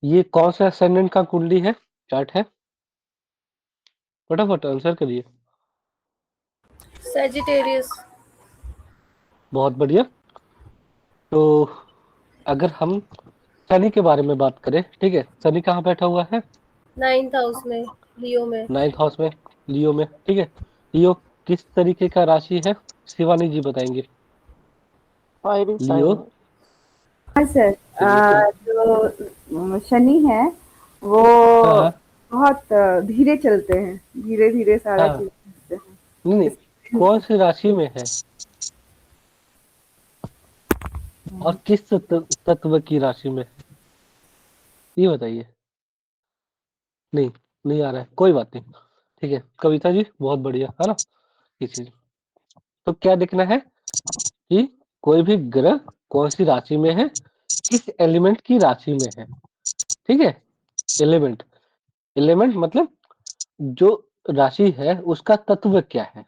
ये कौन सा असेंडेंट का कुंडली है, चार्ट है? फटाफट आंसर करिए। सेजिटेरियस। बहुत बढ़िया। तो अगर हम शनि के बारे में बात करें, ठीक है, शनि कहाँ बैठा हुआ है? 9th हाउस में, लियो में। 9th हाउस में, लियो में, ठीक है। लियो किस तरीके का राशि है? शिवानी जी बताएंगे। फायरी लियो। साइन। हाँ सर। चलिए तो। जो शनि है वो हाँ हाँ बहुत धीरे चलते हैं, धीरे धीरे सारा हाँ। चीज करते हैं। नहीं नहीं, कौन सी राशि में है और किस तत्व की राशि में है, ये बताइए। नहीं, नहीं आ रहा है, कोई बात नहीं। ठीक है कविता जी, बहुत बढ़िया है ना। इसी तो क्या देखना है कि कोई भी ग्रह कौन सी राशि में है, किस एलिमेंट की राशि में है। ठीक है, एलिमेंट, एलिमेंट मतलब जो राशि है उसका तत्व क्या है।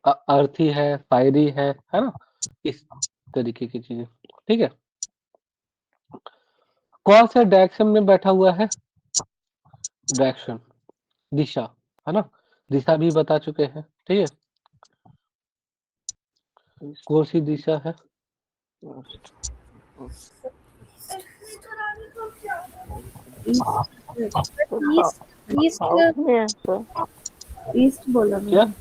अर्थी है, फायरी है ना, इस तरीके की चीजें। ठीक है, कौन सा डायरेक्शन में बैठा हुआ है? डायरेक्शन, दिशा, है ना, दिशा भी बता चुके हैं। ठीक है, कौन सी दिशा है? ईस्ट। ईस्ट। साउथ में है सर। ईस्ट बोला क्या मैंने।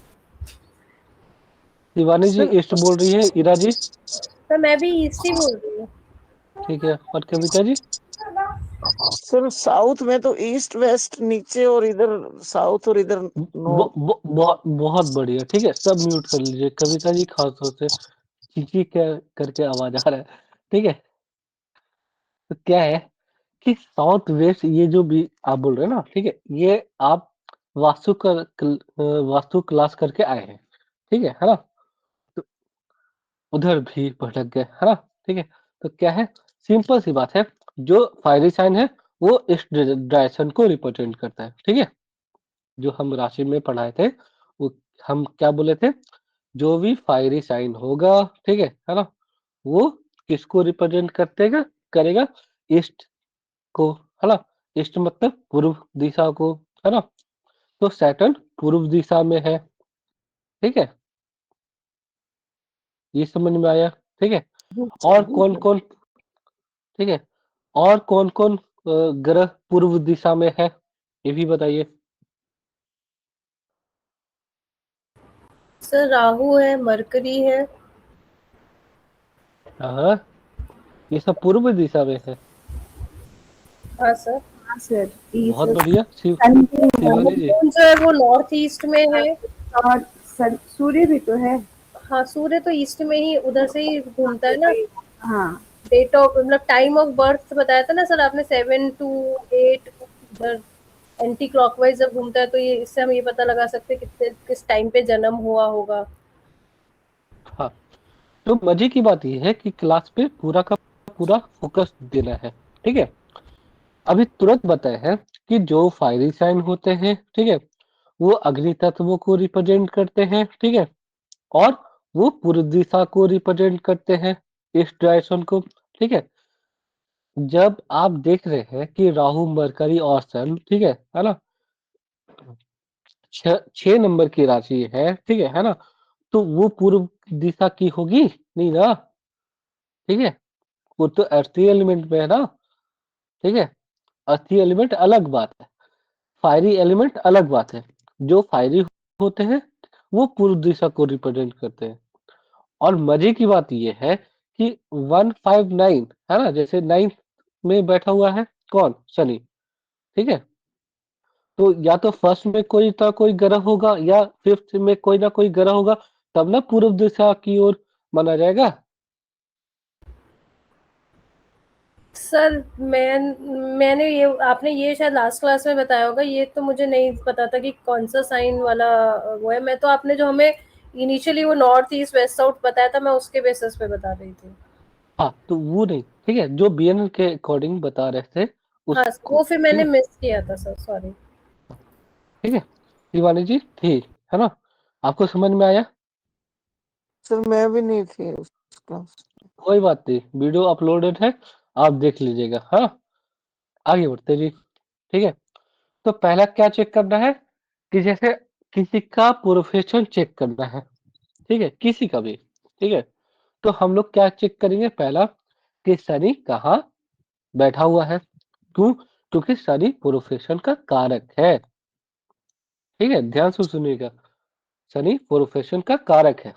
शिवानी जी सर ईस्ट बोल रही है, इरा जी? तो मैं भी ईस्ट ही बोल रही हूँ। ठीक है, और कविता जी? सर साउथ में तो ईस्ट वेस्ट नीचे, और इधर साउथ और इधर नॉर्थ। बहुत बढ़िया। ठीक है, सब म्यूट कर लीजिए, कविता जी खास तौर से चींची करके आवाज आ रहा है। ठीक है, तो क्या है कि साउथ वेस्ट, ये जो भी आप बोल रहे हैं ना, ठीक है, ये आप वास्तु क्लास करके आए हैं। ठीक है ना, तो उधर भी भटक गए, है ना। ठीक है, तो क्या है, सिंपल सी बात है, जो फायरी साइन है वो इस डायरेक्शन को रिप्रेजेंट करता है। ठीक है, जो हम राशि में पढ़ाए थे, वो हम क्या बोले थे, जो भी फायरी साइन होगा, ठीक है ना, वो किसको रिप्रेजेंट करतेगा, करेगा, ईस्ट को, है ना। ईस्ट मतलब पूर्व दिशा को, है ना। तो सैटर्न पूर्व दिशा में है। ठीक है, ये समझ में आया? ठीक है, और कौन कौन, ठीक है, और कौन कौन ग्रह पूर्व दिशा में है, ये भी बताइए। सर राहु है, मरकरी है। हाँ, ये सब पूर्व दिशा में है। हाँ सर। हाँ सर, ईस्ट। बहुत बढ़िया, सन भी है। शिवानी जी। मून जो है वो नॉर्थ ईस्ट में है। और सूर्य भी तो है। हाँ, सूर्य तो ईस्ट में ही उधर से ही घूमता है ना। हाँ। डेट ऑफ मतलब टाइम ऑफ बर्थ बताया था ना सर आपने, 7 to 8 उधर एंटी क्लॉकवाइज जब घूमता है, तो ये इससे हम ये पता लगा सकते हैं कितने किस टाइम पे जन्म हुआ होगा। हाँ, तो मजे की बात यह है कि क्लास पे पूरा का पूरा फोकस देना है। ठीक है, अभी तुरंत बताए हैं कि जो फायरिंग साइन होते हैं, ठीक है, वो अग्नि तत्वों को रिप्रेजेंट करते हैं। ठीक है, और वो पूर्व दिशा को रिप्रेजेंट करते हैं, इस डायरेक्शन को। ठीक है, जब आप देख रहे हैं कि राहु, मरकरी और सन, ठीक है ना, छह नंबर की राशि है, ठीक है ना, तो वो पूर्व दिशा की होगी नहीं ना। ठीक है, वो तो अर्थी एलिमेंट में है ना। ठीक है, अर्थी एलिमेंट अलग बात है, फायरी एलिमेंट अलग बात है। जो फायरी होते हैं वो पूर्व दिशा को रिप्रेजेंट करते हैं। और मजे की बात ये है कि 159 है ना, जैसे 9 में बैठा हुआ है कौन, शनि। ठीक है, तो या तो फर्स्ट में कोई ना कोई ग्रह होगा या फिफ्थ में कोई ना कोई ग्रह होगा, तब ना पूर्व दिशा की ओर माना जाएगा। सर मैंने ये आपने ये शायद लास्ट क्लास में बताया होगा, ये तो मुझे नहीं पता था कि कौन सा साइन वाला वो है। मैं तो आपने जो हमें इनिशियली वो नॉर्थ ईस्ट वेस्ट साउथ बताया था, मैं उसके बेसिस पे बता रही थी। हाँ, तो वो नहीं, ठीक है, जो बीएनएल के अकॉर्डिंग बता रहे थे हाँ, उसको। वो फिर ठीक मैंने है, मिस किया था सर, सॉरी। ठीक है शिवानी जी, ठीक है ना, आपको समझ में आया? सर मैं भी नहीं थी उस क्लास। कोई बात नहीं, वीडियो अपलोडेड है, आप देख लीजिएगा। हाँ, आगे बढ़ते हैं जी। ठीक है, तो पहला क्या चेक करना है कि जैसे किसी का प्रोफेशन चेक करना है, ठीक है, किसी का भी, ठीक है, तो हम लोग क्या चेक करेंगे, पहला कि शनि कहाँ बैठा हुआ है। क्यों? क्योंकि शनि प्रोफेशन का कारक है। ठीक है, ध्यान से सुनिएगा, शनि प्रोफेशन का कारक है।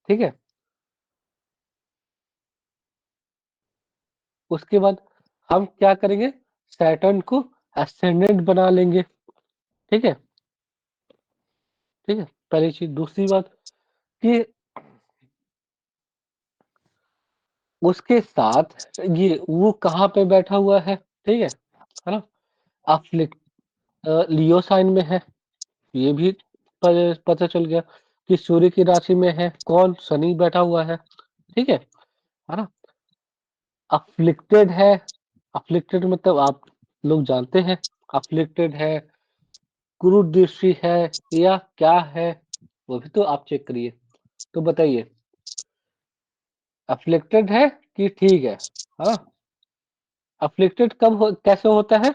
ठीक है, उसके बाद हम क्या करेंगे, सैटर्न को असेंडेंट बना लेंगे। ठीक है, ठीक है, पहली चीज। दूसरी बात कि उसके साथ ये वो कहाँ पे बैठा हुआ है, ठीक है ना, अफ्लिक लियो साइन में है, ये भी पता चल गया कि सूर्य की राशि में है कौन, शनि बैठा हुआ है। ठीक है ना, अफ्लिक्टेड है, अफ्लिक्टेड मतलब आप लोग जानते हैं, अफ्लिक्टेड है, गुरु दृष्टि है या क्या है, वो भी तो आप चेक करिए। तो बताइए, अफ्लिक्टेड है कि ठीक है ना? अफ्लिक्टेड कब कैसे होता है,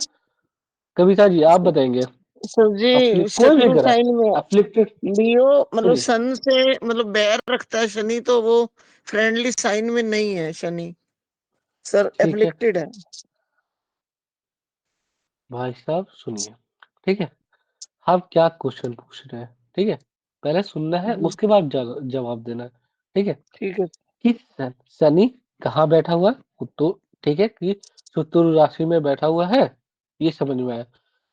कविता जी आप बताएंगे। सर जी कोई भी शत्रु ग्रह साइन में अफ्लिक्टेड, लियो मतलब सुनिए, सन से मतलब बैर रखता है शनि, तो वो फ्रेंडली साइन में नहीं है शनि, सर ठीक है एफ्लिक्टेड है। भाई साहब सुनिए, ठीक है, हम क्या क्वेश्चन पूछ रहे हैं, ठीक है, पहले सुनना है जी उसके बाद जवाब देना है। ठीक है, ठीक है। कि शनि कहाँ बैठा हुआ है, तो ठीक है कि शुक्र राशि में बैठा हुआ है, ये समझ में आया।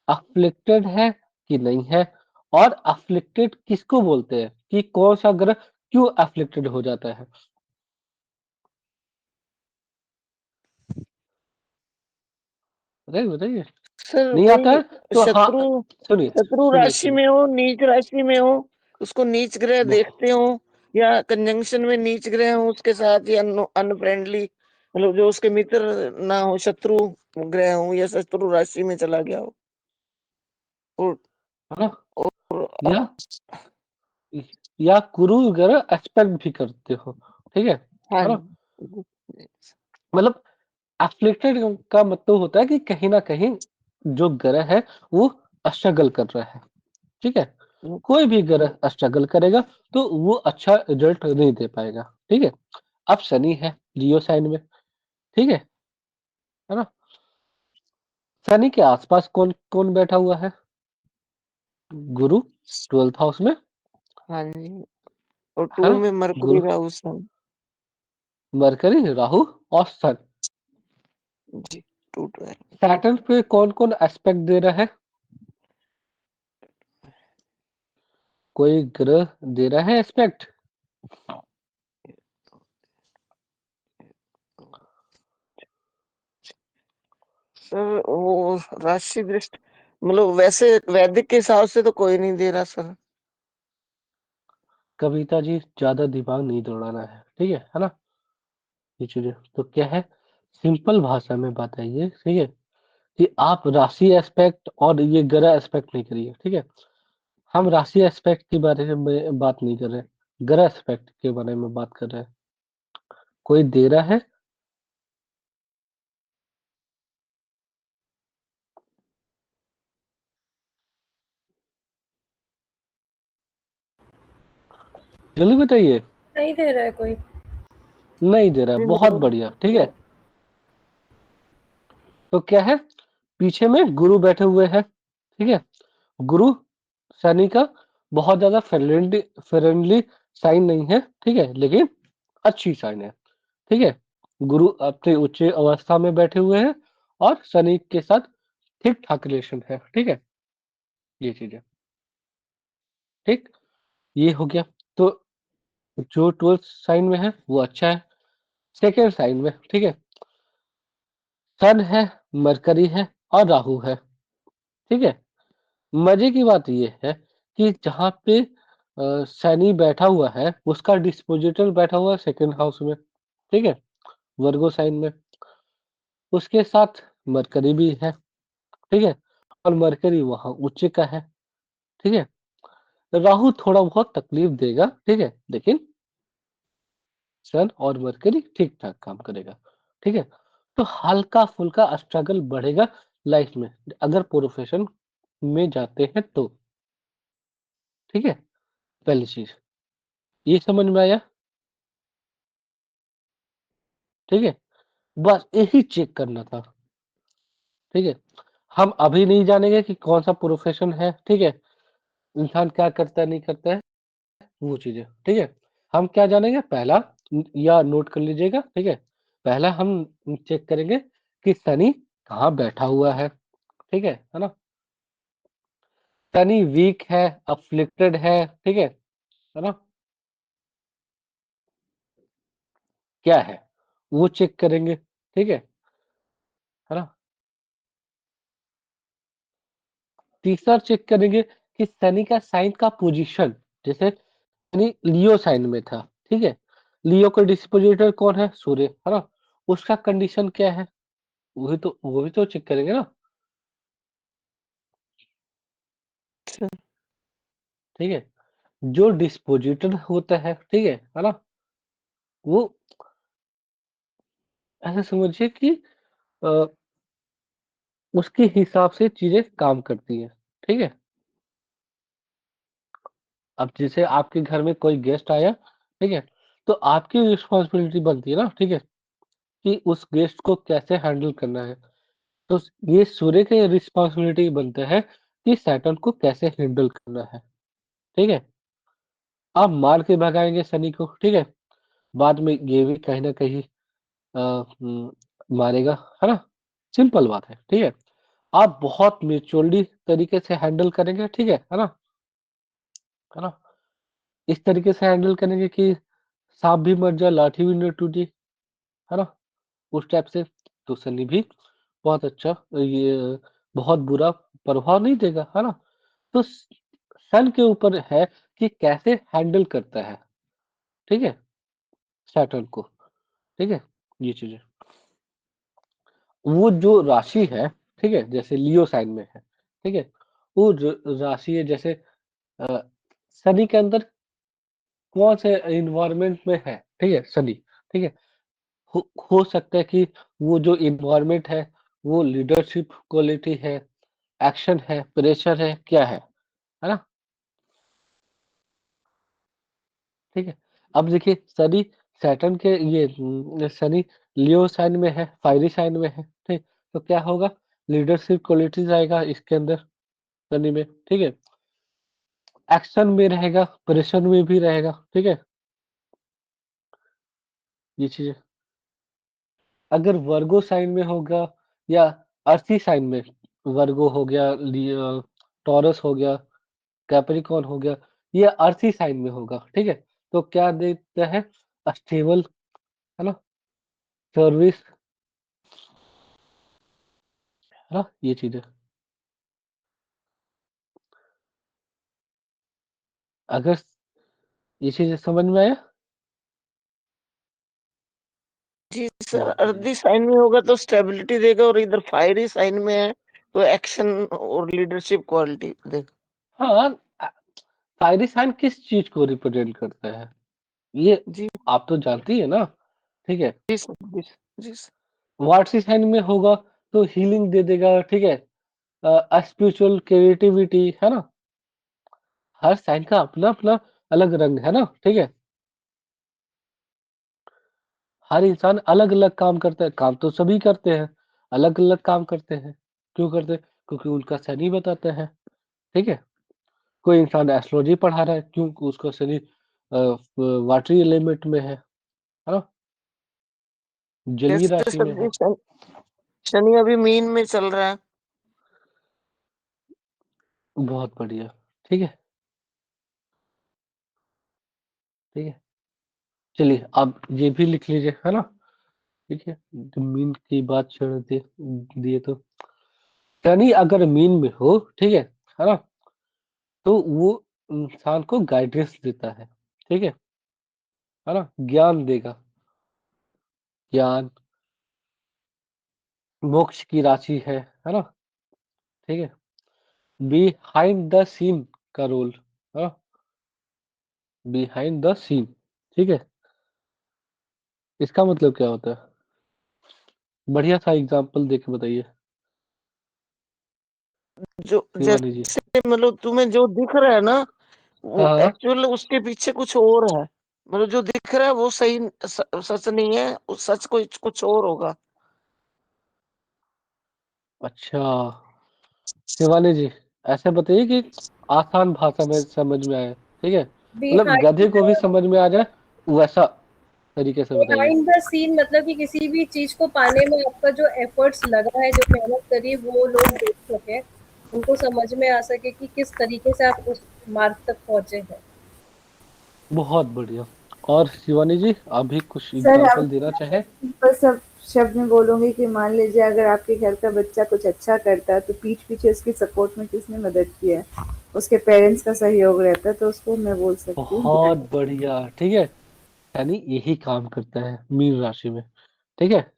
अफ्लिक्टेड है कि नहीं है, और अफ्लिक्टेड किसको बोलते हैं, कि कौन सा ग्रह क्यों अफ्लिक्टेड हो जाता है, बताइए बताइए। सर नहीं आता है वही तो हाँ, शत्रु सुनिए शत्रु सुनिए राशि सुनिए, में हो, नीच राशि में हो, उसको नीच ग्रह वो- देखते हो, या कंजंक्शन में नीच ग्रह हो उसके साथ, या अनफ्रेंडली मतलब जो उसके मित्र ना हो, शत्रु ग्रह हो, या शत्रु राशि में चला गया हो। और, है ना, और या गुरु ग्रह एस्पेक्ट भी करते हो, ठीक हाँ है ना, जी। मतलब एफ्लिक्टेड का मतलब होता है कि कहीं ना कहीं जो ग्रह है वो स्ट्रगल कर रहा है। ठीक है, कोई भी ग्रह स्ट्रगल करेगा तो वो अच्छा रिजल्ट नहीं दे पाएगा। ठीक है, अब शनि है लियो साइन में, ठीक है ना, शनि के आसपास कौन कौन बैठा हुआ है, गुरु 12th हाउस में, हाँ जी। और है टू ना, में मरकुरी गुरु, राहु सन। मरकरी, राहु और सन। जी 212। सैटर्न पे कौन कौन एस्पेक्ट दे रहा है, कोई ग्रह दे रहा है एस्पेक्ट, सर वो राशि दृष्टि मतलब वैसे वैदिक के हिसाब से तो कोई नहीं दे रहा सर। कविता जी ज्यादा दिमाग नहीं दौड़ाना है, ठीक है ना, ये चीजें तो क्या है, सिंपल भाषा में बताइए, ठीक है, कि आप राशि एस्पेक्ट और ये ग्रह एस्पेक्ट नहीं करिए। ठीक है, हम राशि एस्पेक्ट के बारे में बात नहीं कर रहे, ग्रह एस्पेक्ट के बारे में बात कर रहे हैं। कोई दे रहा है, जल्दी बताइए। नहीं दे रहा है कोई। नहीं दे रहा है, बहुत बढ़िया, ठीक है, तो क्या है, पीछे में गुरु बैठे हुए हैं, ठीक है, गुरु शनि का बहुत ज्यादा फ्रेंडली फ्रेंडली साइन नहीं है, ठीक है, लेकिन अच्छी साइन है। ठीक है, गुरु अपने उच्च अवस्था में बैठे हुए हैं और शनि के साथ ठीक ठाक रिलेशन है। ठीक है, ये चीज है, ठीक, ये हो गया। तो जो 12th साइन में है वो अच्छा है। सेकेंड साइन में, ठीक है, सन है, मरकरी है और राहु है। ठीक है, मजे की बात ये है कि जहाँ पे शनि बैठा हुआ है उसका डिस्पोजिटर बैठा हुआ है सेकेंड हाउस में, ठीक है, वर्गो साइन में, उसके साथ मरकरी भी है। ठीक है, और मरकरी वहां उच्च का है। ठीक है, राहु थोड़ा बहुत तकलीफ देगा, ठीक है, लेकिन सन और मरकरी ठीक ठाक काम करेगा। ठीक है, तो हल्का-फुल्का स्ट्रगल बढ़ेगा लाइफ में, अगर प्रोफेशन में जाते हैं तो, ठीक है? पहली चीज़, ये समझ में आया? ठीक है? बस यही चेक करना था, ठीक है? हम अभी नहीं जानेंगे कि कौन-सा प्रोफेशन है, ठीक है? इंसान क्या करता है, नहीं करता है, वो चीज़ें, ठीक है? हम क्या जानेंगे पहला या नोट कर लीजिएगा, ठीक है? पहला हम चेक करेंगे कि शनि कहाँ बैठा हुआ है, ठीक है ना? शनि वीक है, अफ्लिक्टेड है, ठीक है ना? क्या है? वो चेक करेंगे, ठीक है ना? तीसरा चेक करेंगे कि शनि का साइन का पोजीशन, जैसे शनि लियो साइन में था, ठीक है? लियो का डिस्पोजिटर कौन है? सूर्य, है ना? उसका कंडीशन क्या है? वो भी तो चेक करेंगे ना, अच्छा। ठीक है? जो डिस्पोजिटर होता है ना? वो ऐसा समझिए कि अ, उसके हिसाब से चीज़ें काम करती हैं, ठीक है? अब जैसे आपके घर में कोई गेस्ट आया, ठीक है? तो आपकी रिस्पॉन्सिबिलिटी बनती है ना, ठीक है? कि उस गेस्ट को कैसे हैंडल करना है। तो ये सूर्य की रिस्पॉन्सिबिलिटी बनता है कि सैटर्न को कैसे हैंडल करना है, ठीक है? आप मार के भगाएँगे शनि को, ठीक है? बाद में ये भी कहीं न कहीं अ, मारेगा, है ना? सिंपल बात है, ठीक है? आप बहुत मैच्योरली तरीके से हैंडल करेंगे, ठीक है ना? है ना? इस तरीके से हैंडल करेंगे कि साँप भी मर जाए, लाठी भी ना टूटे, है ना? उस टाइप से तो शनि भी बहुत अच्छा ये बहुत बुरा प्रभाव नहीं देगा, है ना? तो सन के ऊपर है कि कैसे हैंडल करता है, ठीक है? सैटर्न को, ठीक है? ये चीज़ें। वो जो राशि है, ठीक है? जैसे लियो साइन में है, ठीक है? वो राशि है जैसे अ, शनि के अंदर कौन से एनवायरनमेंट में है, ठीक है? शनि, ठीक है? हो सकता है कि वो जो एनवायरनमेंट है, वो लीडरशिप क्वालिटी है, एक्शन है, प्रेशर है, क्या है ना? ठीक है? अब देखिए शनि सैटर्न के ये शनि लियो साइन में है, फायरी साइन में है, ठीक? तो क्या होगा? लीडरशिप क्वालिटीज़ आएगा इसके अंदर शनि में, ठीक है? एक्शन में रहेगा, प्रेशर में भी रहेगा, ठीक है? ये चीज़ें। अगर वर्गो साइन में होगा या अर्थी साइन में, वर्गो हो गया, टॉरस हो गया, कैप्रिकॉर्न हो गया, ये अर्थी साइन में होगा, ठीक है? तो क्या देता है? स्टेबल, है ना? सर्विस, है ना? ये चीज़ें। अगर ये चीज़ें समझ में आया? जी सर, बहुत बढ़िया। अर्दी साइन में होगा तो स्टेबिलिटी देगा और इधर फायरी साइन में है तो एक्शन और लीडरशिप क्वालिटी देगा। हाँ, फायरी साइन किस चीज़ को रिप्रेजेंट करता है? ये जी, आप तो जानती है ना, ठीक है? जी सर, जी, जी सर। वाटसी साइन में होगा तो हीलिंग दे देगा, ठीक है? स्पिरिचुअल क्रिएटिविटी, है ना? हर साइन का अपना-अपना अलग रंग है ना, ठीक है? हर इंसान अलग-अलग काम करता है, काम तो सभी करते हैं, अलग-अलग काम करते हैं। क्यों करते हैं? क्योंकि उनका शनि बताता है, ठीक है? कोई इंसान एस्ट्रोलॉजी पढ़ा रहा है, क्यों? उसका शनि वाटरी एलिमेंट में है ना? जलीय जैसे राशि सर में जी है। शनि अभी मीन में चल रहा है। बहुत बढ़िया, ठीक है? ठीक है? चलिए आप ये भी लिख लीजिए, है ना? ठीक है? जब मीन की बात छेड़ दिए तो शनि अगर मीन में हो, ठीक है ना? तो वो इंसान को गाइडेंस देता है ना? ज्ञान देगा, ज्ञान, मोक्ष की राशि है ना? ठीक है? बिहाइंड द सीन का रोल, हाँ, बिहाइंड द सीन, ठीक है? इसका मतलब क्या होता है? बढ़िया सा एग्जाम्पल देके बताइए जो शिवानी जी। जैसे मतलब तुम्हें जो दिख रहा है ना, हाँ वो हाँ। एक्चुअल उसके पीछे कुछ और है। मतलब जो दिख रहा है वो सही सच नहीं है, उस सच कुछ और होगा। अच्छा शिवानी जी, ऐसे बताइए कि आसान भाषा में समझ में आए, ठीक है, मतलब बिहाइंड गधे को भी समझ में आ जाए वैसा तरीके से बताइए। बिहाइंड द सीन मतलब कि किसी भी चीज को पाने में आपका जो एफर्ट्स लगा है, जो मेहनत करी, वो लोग देख सके, उनको समझ में आ सके कि किस तरीके से आप उस मार्ग तक पहुंचे हैं। बहुत बढ़िया। और शिवानी जी, आप भी कुछ सर एग्जाम्पल अब देना चाहें? सिंपल सब शब्द में बोलूंगी कि मान लीजिए अगर आपके घर का बच्चा कुछ अच्छा करता है तो पीठ पीछे उसकी सपोर्ट में किसने मदद की है, उसके पेरेंट्स का सहयोग रहता है, तो उसको मैं बोल सकती हूँ बहुत ध्यान। बढ़िया, ठीक है, यानी यही काम करता है मीन राशि में, ठीक है।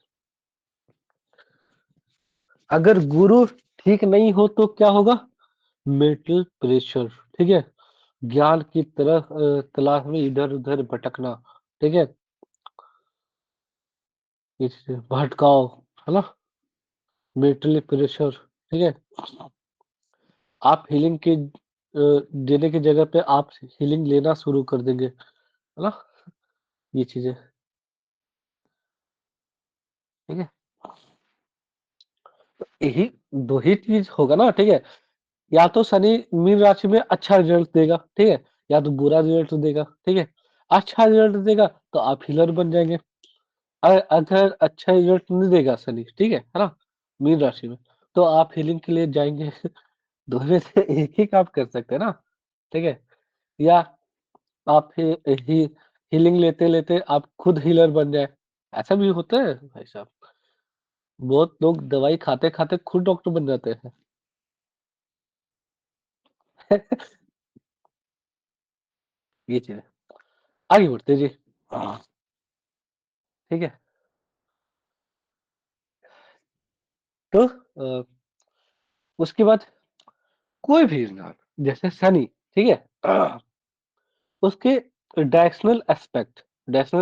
अगर गुरु ठीक नहीं हो तो क्या होगा? मेंटल प्रेशर, ठीक है, ज्ञान की तरफ तलाश में इधर उधर भटकना, ठीक है, इससे भटकाव, है ना, मेंटली प्रेशर, ठीक है। आप हीलिंग की देने की जगह पे आप हीलिंग लेना शुरू कर देंगे, है ना, ये चीजें, ठीक है। यही दो ही चीज होगा ना, ठीक है, या तो शनि मीन राशि में अच्छा रिजल्ट देगा, ठीक है, या तो बुरा रिजल्ट देगा, ठीक है। अच्छा रिजल्ट देगा तो आप हीलर बन जाएंगे। अगर अच्छा रिजल्ट नहीं देगा शनि, ठीक है ना, मीन राशि में, तो आप हीलिंग के लिए जाएंगे। दो में से एक ही काम कर सकते हैं ना, ठीक है, या आप ही हीलिंग लेते लेते आप खुद हीलर बन जाए, ऐसा भी होता है भाई साहब। बहुत लोग दवाई खाते खाते खुद डॉक्टर बन जाते हैं। ये चीज है। आगे बढ़ते जी। हाँ, ठीक है। तो उसके बाद कोई भी इंसान, जैसे शनि, ठीक है, उसके डायरेक्शनल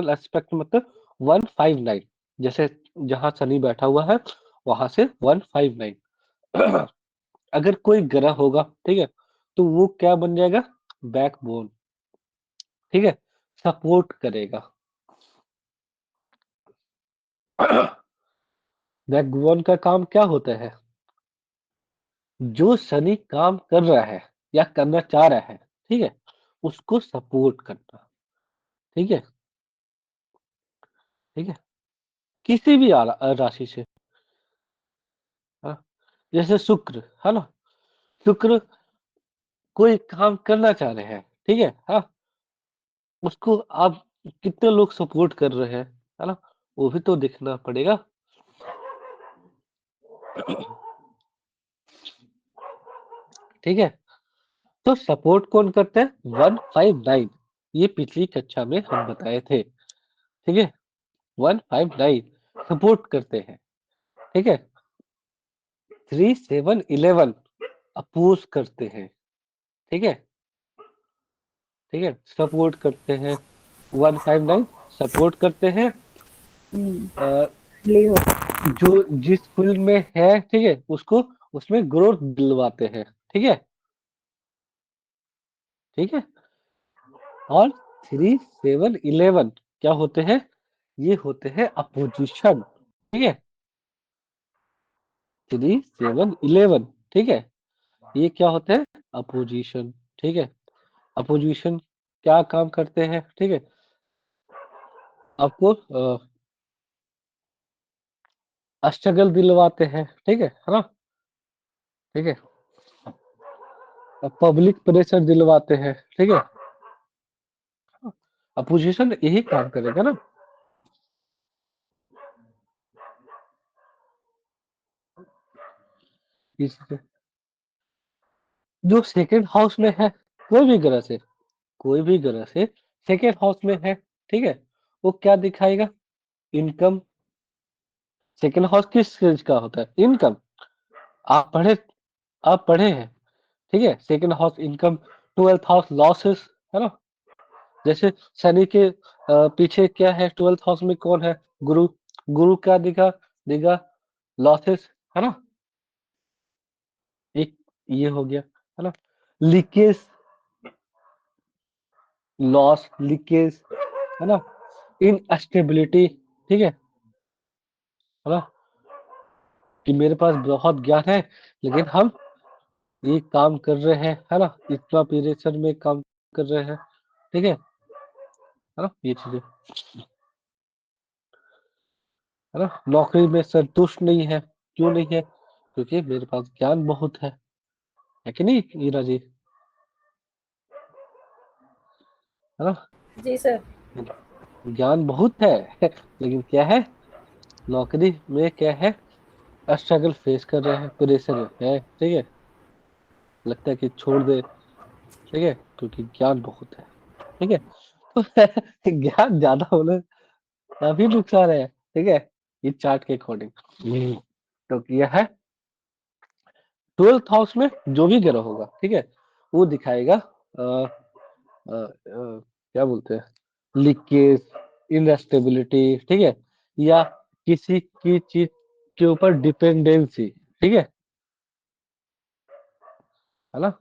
एस्पेक्ट मतलब 159, जैसे जहां शनि बैठा हुआ है वहां से 159। अगर कोई ग्रह होगा, ठीक है, तो वो क्या बन जाएगा? बैकबोन, ठीक है, सपोर्ट करेगा। बैकबोन का काम क्या होता है? जो शनि काम कर रहा है या करना चाह रहा है, ठीक है, उसको सपोर्ट करना, ठीक है, ठीक है, किसी भी राशि से, हाँ, जैसे शुक्र है ना, शुक्र कोई काम करना चाह रहे हैं, ठीक है, हाँ, उसको आप कितने लोग सपोर्ट कर रहे हैं, है ना, वो भी तो देखना पड़ेगा। ठीक है, तो सपोर्ट कौन करते हैं? 159, ये पिछली कक्षा में हम बताए थे, ठीक है, 159 सपोर्ट करते हैं, ठीक है। 3711 अपोज करते हैं, ठीक है, ठीक है, सपोर्ट करते हैं, 159 सपोर्ट करते हैं। अ, ले हो। जो जिस फील्ड में है, ठीक है, उसको उसमें ग्रोथ दिलवाते हैं, ठीक है, ठीक है। और 3711 क्या होते हैं? ये होते हैं अपोजिशन, ठीक है, 3711, ठीक है, ये क्या होते हैं? अपोजिशन, ठीक है। अपोजिशन क्या काम करते हैं? ठीक है, आपको स्ट्रगल दिलवाते हैं, ठीक है ना, ठीक है, पब्लिक प्रेशर दिलवाते हैं, ठीक है, अपोजिशन यही काम करेगा ना। इससे जो सेकंड हाउस में है, कोई भी ग्रह से, कोई भी ग्रह से सेकंड हाउस में है, ठीक है, वो क्या दिखाएगा? इनकम। सेकंड हाउस किस चीज का होता है? इनकम। आप पढ़े आप पढ़े हैं, ठीक है, second house income, twelfth house losses, है ना, जैसे शनि के पीछे क्या है? ट्वेल्थ हाउस में कौन है? गुरु। गुरु क्या दिखा? देगा लॉसेस, है ना, एक ये हो गया, है ना, लीकेज, लॉस, लीकेज, है ना, इनस्टेबिलिटी, ठीक है ना, कि मेरे पास बहुत ज्ञान है लेकिन हम ये काम कर रहे हैं, है ना, इतना पीरियड में काम कर रहे हैं, ठीक है ना, ये चीजें, है ना, नौकरी में संतुष्ट नहीं है, क्यों नहीं है, क्योंकि मेरे पास ज्ञान बहुत है कि नहीं ईरा जी, है ना, जी सर। ज्ञान बहुत है लेकिन क्या है, नौकरी में क्या है, स्ट्रगल फेस कर रहे हैं, प्रेशर है, ठीक है, लगता है कि छोड़ दे, ठीक है, क्योंकि ज्ञान बहुत है, ठीक है, तो ज्ञान ज्यादा होने का भी नुकसान है, ठीक है, इस चार्ट के अकॉर्डिंग। तो यह है 12th हाउस में जो भी ग्रह होगा, ठीक है, वो दिखाएगा क्या बोलते हैं, लीकेज, इनस्टेबिलिटी, ठीक है, या किसी की चीज के ऊपर डिपेंडेंसी, ठीक है ना,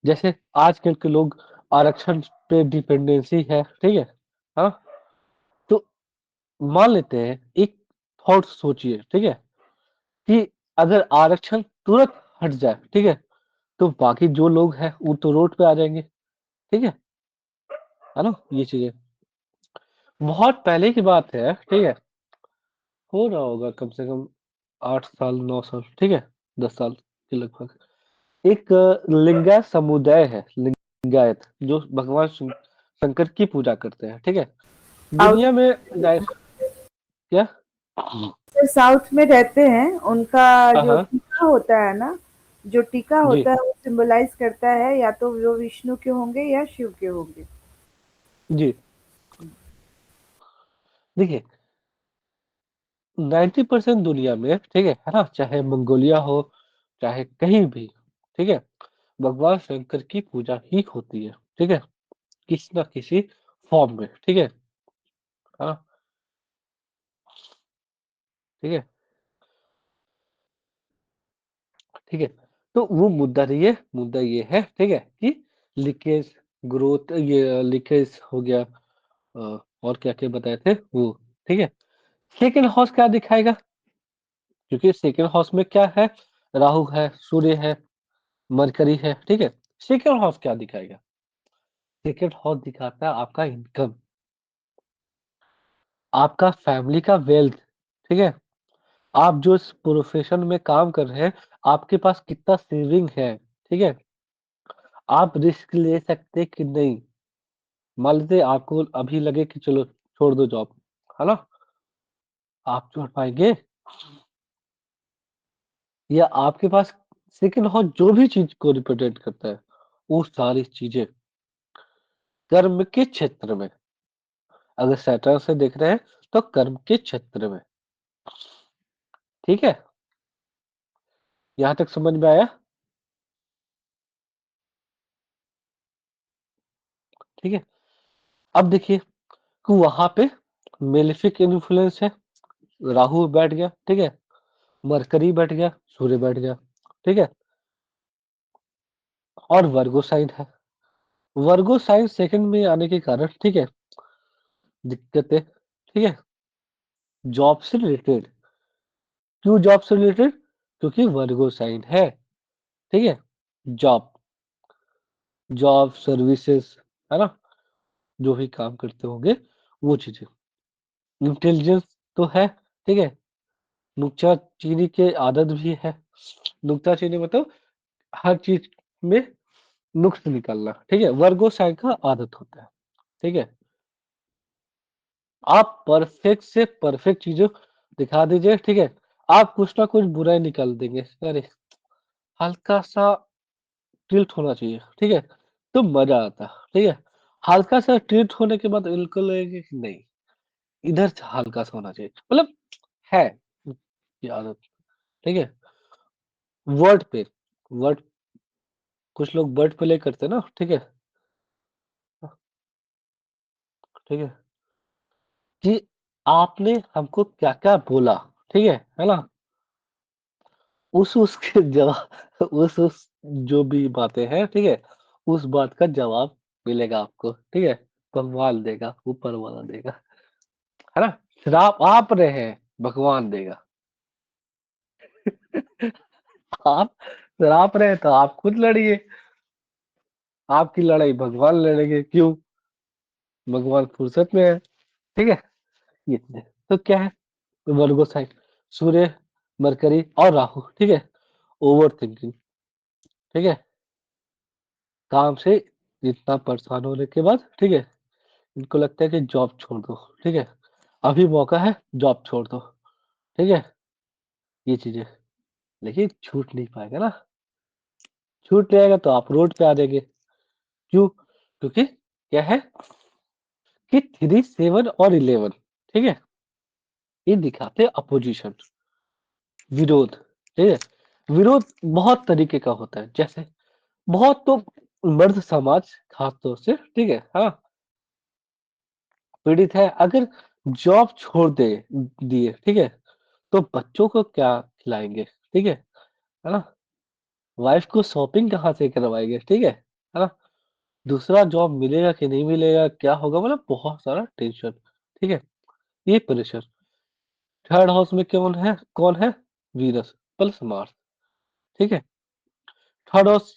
जैसे आजकल के लोग आरक्षण पे डिपेंडेंसी है, ठीक है, हाँ, तो मान लेते हैं, एक थॉट सोचिए, ठीक है, कि अगर आरक्षण तुरंत हट जाए, ठीक है, तो बाकी जो लोग हैं वो तो रोड पे आ जाएंगे, ठीक है ना, ये चीजें बहुत पहले की बात है, ठीक है, हो रहा होगा कम से कम 8 साल 9 साल, ठीक है, 10 साल के लगभग, एक लिंगायत समुदाय है, लिंगायत, जो भगवान शंकर की पूजा करते हैं, ठीक है, साउथ दुनिया में क्या, से साउथ में रहते हैं, उनका हाँ जो हाँ, टीका होता है ना, जो टीका जी होता है वो सिंबलाइज करता है या तो वो विष्णु के होंगे या शिव के होंगे। जी, देखिए 90% दुनिया में, ठीक है ना, चाहे मंगोलिया हो, चाहे कहीं भी, ठीक है, भगवान शंकर की पूजा ही होती है, ठीक है, किसी ना किसी फॉर्म में, ठीक है, हाँ, ठीक है, ठीक है, तो वो मुद्दा नहीं है, मुद्दा ये है, ठीक है, कि लीकेज, ग्रोथ, ये लीकेज हो गया, और क्या क्या बताए थे वो, ठीक है, सेकेंड हाउस क्या दिखाएगा, क्योंकि सेकेंड हाउस में क्या है, राहु है, सूर्य है, मरकरी है, ठीक है, सेकेंड हाउस क्या दिखाएगा, सेकेंड हाउस दिखाता है आपका इनकम, आपका फैमिली का वेल्थ, ठीक है, आप जो इस प्रोफेशन में काम कर रहे हैं, आपके पास कितना सेविंग है, ठीक है, आप रिस्क ले सकते कि नहीं, मान लीजिए आपको अभी लगे कि चलो छोड़ दो जॉब, है ना, आप छोड़ पाएंगे, या आपके पास सेकंड हाउस जो भी चीज को रिप्रेजेंट करता है, वो सारी चीजें कर्म के क्षेत्र में, अगर सैटर्न से देख रहे हैं तो कर्म के क्षेत्र में, ठीक है, यहाँ तक समझ में आया, ठीक है, अब देखिए कि वहां पे मेलेफिक इन्फ्लुएंस है, राहु बैठ गया, ठीक है, मरकरी बैठ गया, सूर्य बैठ गया, ठीक है, और वर्गो साइन है, वर्गो साइन सेकंड में आने के कारण, ठीक है, दिक्कतें, ठीक है, जॉब से रिलेटेड, क्यों जॉब से रिलेटेड, क्योंकि वर्गो साइन है, ठीक है, जॉब, जॉब सर्विसेज, है ना, जो भी काम करते होंगे वो चीजें, इंटेलिजेंस तो है, ठीक है, नुक्ताचीनी के आदत भी है, नुक्ताचीनी मतलब हर चीज में नुक्स निकालना, ठीक है, वर्गो साइन का आदत होता है, ठीक है, आप परफेक्ट से परफेक्ट चीजों दिखा दीजिए, ठीक है, आप कुछ ना कुछ बुराई निकाल देंगे, अरे हल्का सा टिल्ट होना चाहिए, ठीक है, तो मजा आता है, ठीक है, हल्का सा टिल्ट होने के बाद बिल्कुल लगेगा कि नहीं, इधर से हल्का सा होना चाहिए, मतलब है ये आदत, ठीक है, वर्ड पे, वर्ड, कुछ लोग वर्ड प्ले करते हैं ना, ठीक है, ठीक है, कि आपने हमको क्या-क्या बोला, ठीक है ना? उसके जवाब उस जो भी बातें हैं, ठीक है? उस बात का जवाब मिलेगा आपको, ठीक है? भगवान देगा, ऊपर वाला देगा, है ना? श्राप आप रहे हैं, भगवान देगा। आप श्राप रहे हैं तो आप खुद लड़िए, आपकी लड़ाई भगवान लड़ेंगे, क्यों? भगवान फुर्सत में है, ठीक है? ये चीज़ है। तो क्या है? वर्गो साइन, सूर्य, मरकरी और राहु, ठीक है? ओवरथिंकिंग, ठीक है? काम से इतना परेशान होने के बाद, ठीक है? इनको लगता है कि जॉब छोड़ दो, ठीक है? अभी मौका है, जॉब छोड़ दो, ठीक है? ये चीज़ें, लेकिन छूट नहीं पाएगा ना, छूट जाएगा तो आप रोड पे आ जाएंगे, क्यों? क्योंकि क्या है कि 3, 7 और 11, ठीक है? ये दिखाते हैं अपोजिशन, विरोध, ठीक है? विरोध बहुत तरीके का होता है, जैसे बहुत तो मर्द समाज खास तौर से, ठीक है? हाँ, पीड़ित है, अगर जॉब छोड़ दिए, ठीक है? तो बच्चों को क्या खिलाएँगे, ठीक है ना? वाइफ को शॉपिंग कहाँ से करवाएँगे, ठीक है ना? दूसरा जॉब मिलेगा कि नहीं मिलेगा, क्या होगा, मतलब बहुत सारा टेंशन, ठीक है? ये प्रेशर। थर्ड हाउस में कौन है? वीनस प्लस मार्स, ठीक है? थर्ड हाउस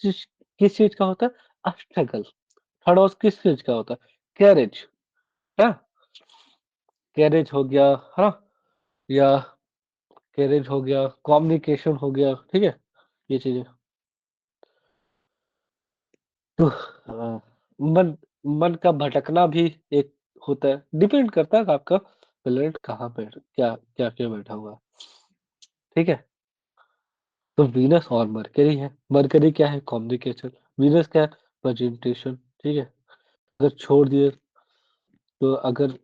किस चीज़ का होता है? स्ट्रगल। थर्ड हाउस किस चीज़ का होता है? करेज, है? करेज हो गया, है ना? या करेज हो गया, कम्युनिकेशन हो गया, ठीक है? ये चीज़ें। तो मन मन का भटकना भी एक होता है, डिपेंड करता है कि आपका प्लेनेट कहाँ पे क्या बैठा हुआ है, ठीक है? तो वीनस और मरकरी है, मरकरी क्या है? कम्युनिकेशन, वीनस क्या है? प्रेजेंटेशन, ठीक है? अगर छोड़ दिए तो अगर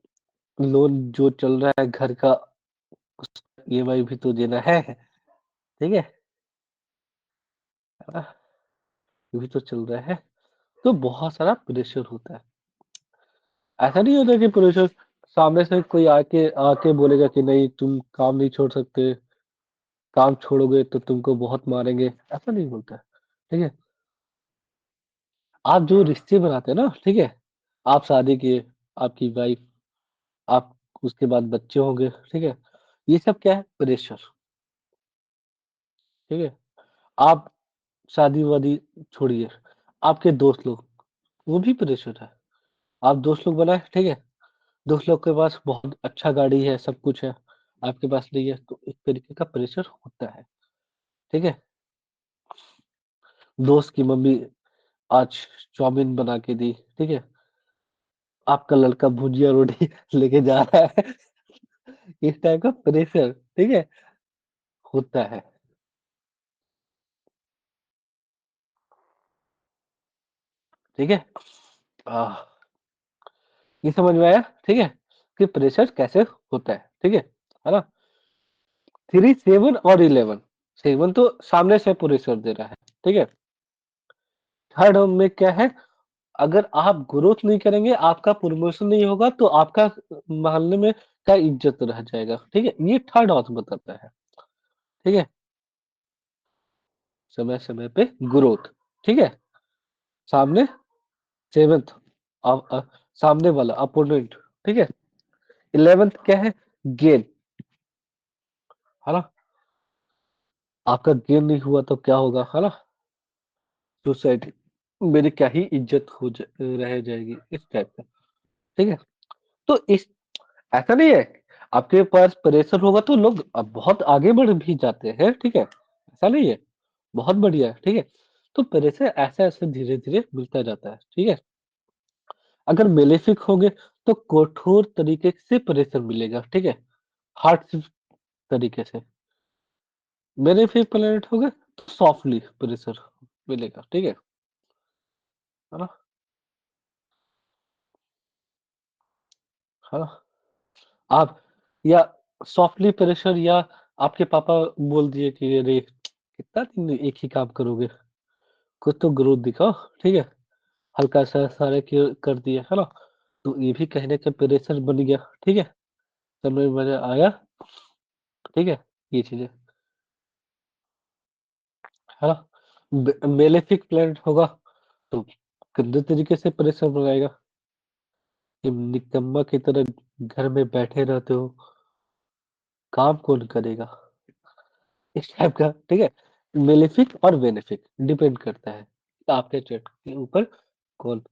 लोन जो चल रहा है घर का, ईएमआई भी तो देना है, ठीक है? है ना? ये भी तो चल रहा है, तो बहुत सारा प्रेशर होता है। ऐसा नहीं होता कि प्रेशर सामने से कोई आके आके बोलेगा कि नहीं तुम काम नहीं छोड़ सकते, काम छोड़ोगे तो तुमको बहुत मारेंगे, ऐसा नहीं बोलता है, ठीक है? आप जो रिश्ते बनाते हैं ना, ठीक है? आप शादी किए, आपकी वाइफ, आप उसके बाद बच्चे होंगे, ठीक है? ये सब क्या है? प्रेशर, ठीक है? आप शादी-वादी छोड़िए, आपके दोस्त लोग, वो भी प्रेशर है। आप दोस्त लोग बनाए, ठीक है? दोस्त लोग के पास बहुत अच्छा गाड़ी है, सब कुछ है, आपके पास नहीं है, तो एक तरीके का प्रेशर होता है, ठीक है? दोस्त की मम्मी आज चाउमीन बना के दी, ठीक है? आपका लड़का भुजिया रोटी लेके जा रहा है, इस टाइप का प्रेशर, ठीक है? होता है, ठीक है? आह, ये समझ में आया, ठीक है? कि प्रेशर कैसे होता है ना? 3, 7 और 11, 7 तो सामने से प्रेशर दे रहा है, ठीक है? थर्ड में क्या है? अगर आप ग्रोथ नहीं करेंगे, आपका प्रमोशन नहीं होगा, तो आपका मोहल्ले में क्या इज्जत रह जाएगा, ठीक है? ये थर्ड हाउस बताता है, ठीक है? समय-समय पे ग्रोथ, ठीक है? सामने 7th, अ अ, सामने वाला अपोनेंट, ठीक है? 11th क्या है? गेन, है ना? आपका गेन नहीं हुआ तो क्या होगा, है ना? सोसाइटी मेरी क्या ही इज्जत रह जाएगी, इस टाइप का, ठीक है? तो इस ऐसा नहीं है, आपके पास प्रेशर होगा तो लोग बहुत आगे बढ़ भी जाते हैं, ठीक है? ऐसा नहीं है, बहुत बढ़िया है, ठीक है? तो प्रेशर ऐसे-ऐसे धीरे-धीरे मिलता जाता है, ठीक है? अगर मेलेफिक होंगे तो कठोर तरीके से प्रेशर मिलेगा, ठीक है? हार्ड तरीके से। मेलेफिक प्लैनेट होगा तो सॉफ्टली प्रेशर मिलेगा, ठीक है ना? है ना? आप या सॉफ्टली प्रेशर या आपके पापा बोल दिए कि अरे कितना दिन एक ही काम करोगे, कुछ तो ग्रोथ दिखाओ, ठीक है? हल्का-सा सारे कर दिया, है ना? तो ये भी कहीं न कहीं प्रेशर बन गया, ठीक है? समझ में आया? ठीक है, ये चीजें है ना। मेलेफिक प्लेनेट होगा तो गंदे तरीके से परिश्रम लगाएगा कि निकम्मा की तरह घर में बैठे रहते हो, काम कौन करेगा, इस टाइप का। ठीक है, मेलेफिक और बेनिफिक डिपेंड करता है आपके चेट के ऊपर कौन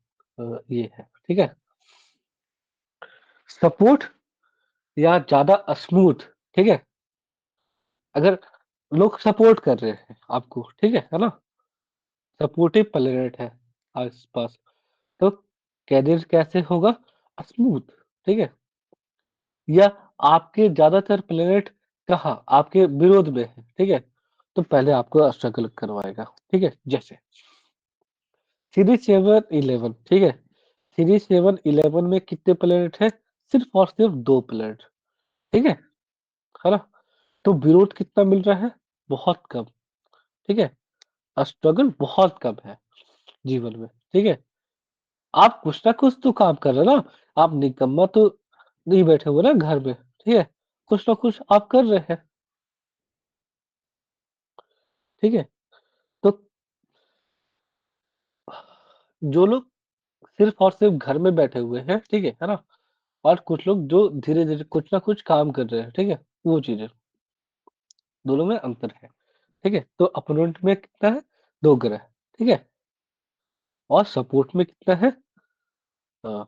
ये है। ठीक है, सपोर्ट या ज्यादा स्मूथ। ठीक है, अगर लोग सपोर्ट कर रहे हैं आपको, ठीक है ना, सपोर्टिव प्लेनेट है आसपास, तो कैरियर कैसे होगा, स्मूथ। ठीक है, या आपके ज्यादातर प्लेनेट कहाँ आपके विरोध में है, ठीक है, तो पहले आपको स्ट्रगल करवाएगा। ठीक है, जैसे 3 7 11। ठीक है, 3 7 11 में कितने प्लेनेट है, सिर्फ और सिर्फ 2 प्लेनेट। ठीक है ना, तो विरोध कितना मिल रहा है, बहुत कम। ठीक है, स्ट्रगल बहुत कम है जीवन में। ठीक है, आप कुछ ना कुछ तो काम कर रहे हो ना, आप निकम्मा तो नहीं बैठे हुए ना घर में। ठीक है, कुछ ना कुछ आप कर रहे हैं। ठीक है, तो जो लोग सिर्फ और सिर्फ घर में बैठे हुए हैं, ठीक है ना, और कुछ लोग जो धीरे धीरे कुछ ना कुछ काम कर रहे हैं, ठीक है, वो चीजें दोनों में अंतर है। ठीक है, तो अपोनेंट में कितना है, 2 ग्रह। ठीक है, और सपोर्ट में कितना है, अ,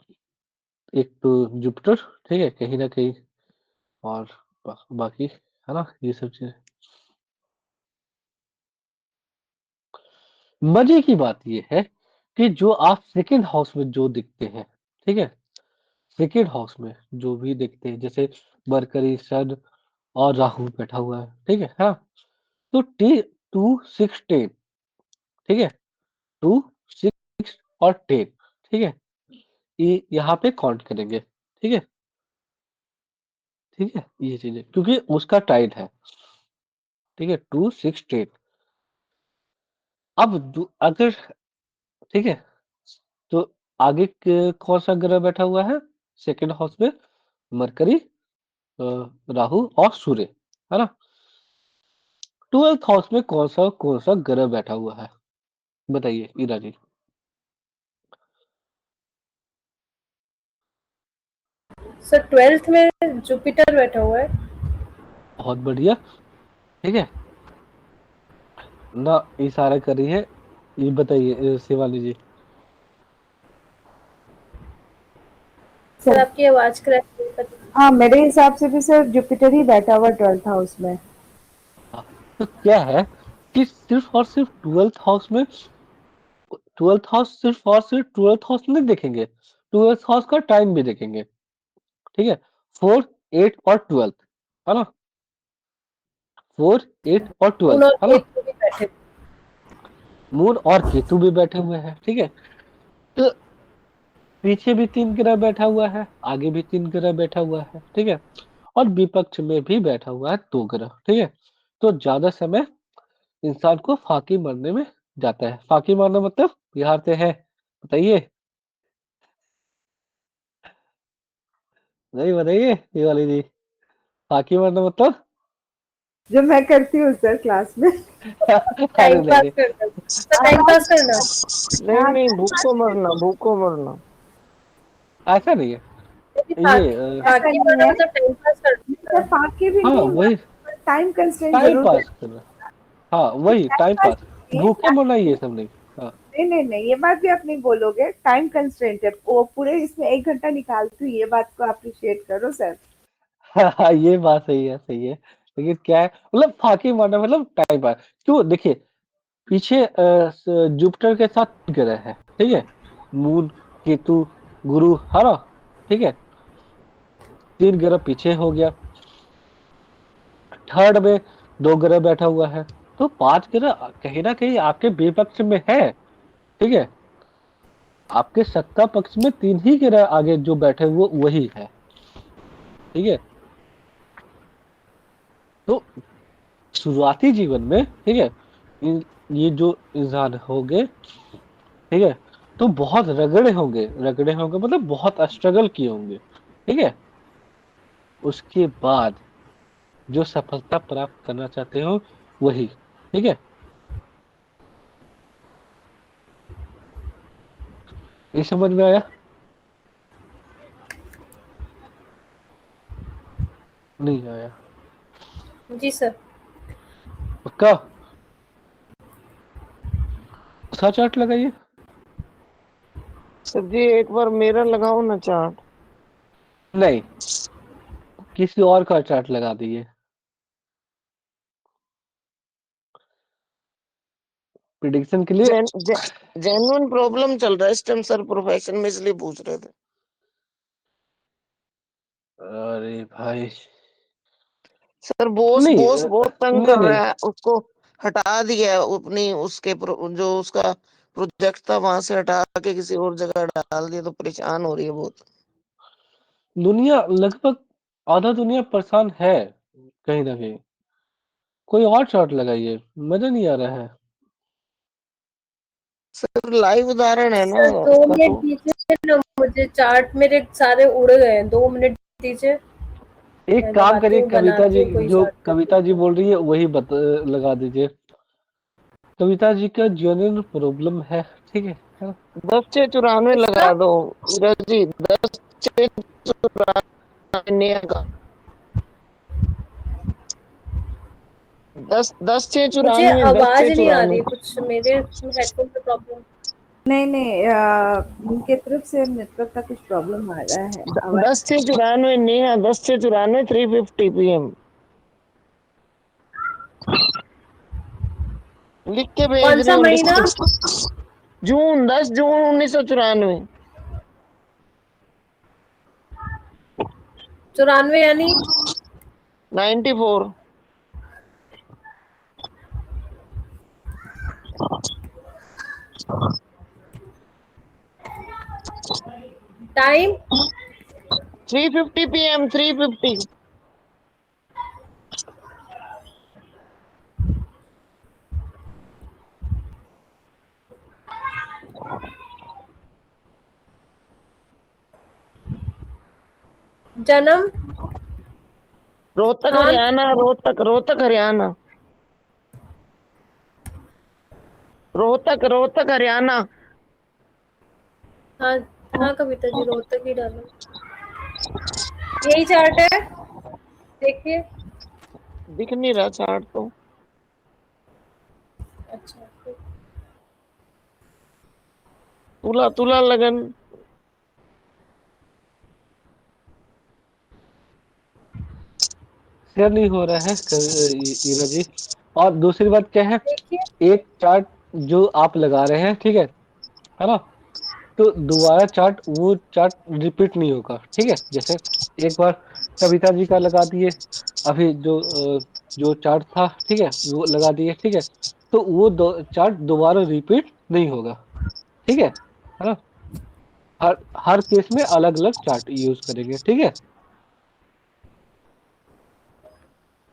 एक तो जुपिटर, ठीक है, कहीं ना कहीं, और बाकी है ना, ये सब चीजें। मजे की बात ये है कि जो आप सेकंड हाउस में जो दिखते हैं, ठीक है, सेकंड हाउस में जो भी दिखते हैं, जैसे मरकरी, सन और राहु बैठा हुआ है, ठीक है हाँ, तो टी 2 6 10। ठीक है, 2 6 और 10। ठीक है, ये यहाँ पे काउंट करेंगे। ठीक है, ठीक है, ये चीजें क्योंकि उसका टाइट है। ठीक है, 2 6 10। अब अगर, ठीक है, तो आगे कौन सा ग्रह बैठा हुआ है सेकंड हाउस में, मरकरी, राहु और सूर्य, है ना। 12th हाउस में कौन सा ग्रह बैठा हुआ है, बताइए ईरा जी। सर 12th में जुपिटर बैठा हुआ है। बहुत बढ़िया। ठीक है ना, इशारा कर रही है, ये बताइए शिवानी जी। सर सर आपकी आवाज क्रैक हुई, पता हाँ, मेरे हिसाब से भी सर जुपिटर ही बैठा हुआ 12th हाउस में। हाँ, तो क्या है कि सिर्फ और सिर्फ 12th हाउस में, 12th हाउस सिर्फ और सिर्फ 12th हाउस नहीं देखेंगे, 12th हाउस का टाइम भी देखेंगे। ठीक है, 4 8 और 12th, है ना, 4 8 और 12th, मून और है ना, केतु भी बैठे। मून और केतु भी बैठे हुए हैं। ठीक है, तो पीछे भी 3 ग्रह बैठा हुआ है, आगे भी 3 ग्रह बैठा हुआ है। ठीक है, और विपक्ष में भी बैठा हुआ है 2 ग्रह। ठीक है, तो ज्यादा समय इंसान को फाकी मारने में जाता है। फाकी मारना मतलब बिहार से है, बताइए, नहीं बताइए ये वाली जी, फाकी मारना मतलब जो मैं करती हूँ सर क्लास में। अरे टाइम नहीं पास नहीं, करना, सर टाइम पास करना। नहीं हाँ, नहीं, भूखो मरना, भूखो मरना। ऐसा नहीं है ये ऐसा बाकी नहीं वाला है मतलब टाइम पास सर, करना। फाके भी हाँ नहीं, वही, टाइम कंस्ट्रेंट टाइम जरूर पास करना। करना। हाँ वही टाइम टाइम पास पास, नहीं भूखे मरना है, ये सब नहीं। हाँ नहीं नहीं नहीं, ये बात भी आप नहीं बोलोगे, टाइम कंस्ट्रेंट है वो, पूरे इसमें 1 घंटा निकालती हूँ, ये बात को अप्रिशिएट करो सर। हाँ, ये बात सही है, सही है। लेकिन क्या है, मतलब फाकी मारना मतलब टाइम पास। क्यों, देखिए पीछे जुपिटर के साथ 3 ग्रह है, ठीक है, मून, केतु, गुरु, है ना। ठीक है, 3 ग्रह पीछे हो गया, थर्ड में 2 ग्रह बैठा हुआ है, तो 5 ग्रह कहीं ना कहीं आपके विपक्ष में है। ठीक है, आपके सत्ता पक्ष में 3 ही ग्रह आगे जो बैठे हुए वही है। ठीक है, तो शुरुआती जीवन में, ठीक है, ये जो इंसान होंगे, ठीक है, तो बहुत रगड़े होंगे, रगड़े होंगे मतलब बहुत स्ट्रगल किए होंगे। ठीक है, उसके बाद जो सफलता प्राप्त करना चाहते हो वही, ठीक है। ये समझ में आया? नहीं आया? जी सर। पक्का? सा चार्ट लगाइए। सर जी एक बार मेरा लगाओ ना चार्ट। नहीं, किसी और का चार्ट लगा दीजिए प्रिडिक्शन के लिए। जेन्युइन प्रॉब्लम चल रहा है इस टाइम सर प्रोफेशन में, इसलिए पूछ रहे थे। अरे भाई, सर बॉस नहीं बॉस बहुत तंग नहीं कर नहीं, रहा है, उसको हटा दिया है अपनी उसके जो उसका प्रोजेक्ट था वहां से हटा के किसी और जगह डाल दिया, तो परेशान हो रही है बहुत। दुनिया लगभग आधा दुनिया परेशान है कहीं ना कहीं। कोई और चार्ट लगाइए, मजा नहीं आ रहा है। सर लाइव उदाहरण है ना सर 2 उसका तो। मिनट दीजिए ना मुझे, चार्ट मेरे सारे उड़ गए हैं, 2 मिनट दीजिए। एक मैं काम लगाती करिए, हूँ, कविता बनाती जी, हूँ कोई जो चार्ट फिर। कविता जी बोल रही है वही लगा दीजिए। कविता जी का जेन्युइन प्रॉब्लम है, ठीक है ना? 10/94 किसका? लगा दो नीरज जी, 10/94 का। 10/94, मुझे दस छः आवाज नहीं आ चौरानवे रही, कुछ मेरे हेडफोन में प्रॉब्लम। नहीं नहीं, उनके तरफ से नेटवर्क का कुछ प्रॉब्लम आ रहा है, आवाज। 10/94 नेहा, 10/94 3:50 PM। लिख के भेज कौन रही सा हूँ, लिख महीना? के। जून, 10 जून 1994। 94 यानी? 94। टाइम? 3:50 PM, 3:50। जन्म? रोहतक स्थान? हरियाणा, रोहतक रोहतक हरियाणा। रोहतक रोहतक हरियाणा। हाँ हाँ कविता जी, रोहतक ही डालो। यही चार्ट है, देखिए। दिख नहीं रहा चार्ट तो। अच्छा फिर। तुला तुला लगन। शेयर नहीं हो रहा है ईरा जी। और दूसरी बात क्या है, देखिए। एक चार्ट जो आप लगा रहे हैं, ठीक है ना? तो दोबारा चार्ट, वो चार्ट रिपीट नहीं होगा, ठीक है। जैसे एक बार कविता जी का लगा दिए, अभी जो चार्ट था, ठीक है, वो लगा दिए, ठीक है। तो वो चार्ट दोबारा रिपीट नहीं होगा, ठीक है ना? हर हर केस में अलग अलग चार्ट यूज करेंगे, ठीक है।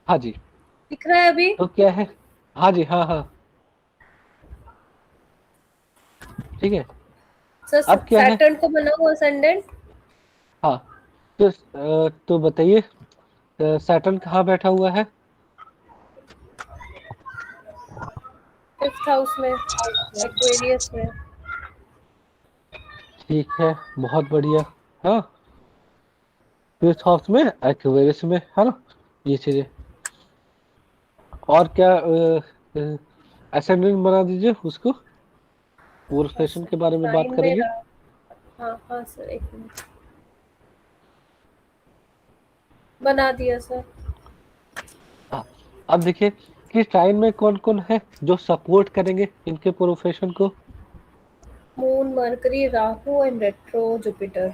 हाँ जी। दिख रहा है अभी? तो क्या है, हाँ जी, हाँ हाँ, ठीक है। सर अब क्या है, सैटर्न को बनाओ असेंडेंट। हाँ, तो बताइए, सैटर्न कहाँ बैठा हुआ है? 5th हाउस में, एक्वेरियस में। ठीक है, बहुत बढ़िया। हाँ, फिफ्थ हाउस में, एक्वेरियस में, है ना? ये चीजें। और क्या, असेंडेंट बना दीजिए उसको, हाँ प्रोफेशन सर, के बारे में बात साइन में करेंगे। रहा। हाँ हाँ सर, एक मिनट। बना दिया सर। हाँ, अब देखिए कि टाइम में कौन कौन है जो सपोर्ट करेंगे इनके प्रोफेशन को। Moon, mercury, Rahu and retro Jupiter.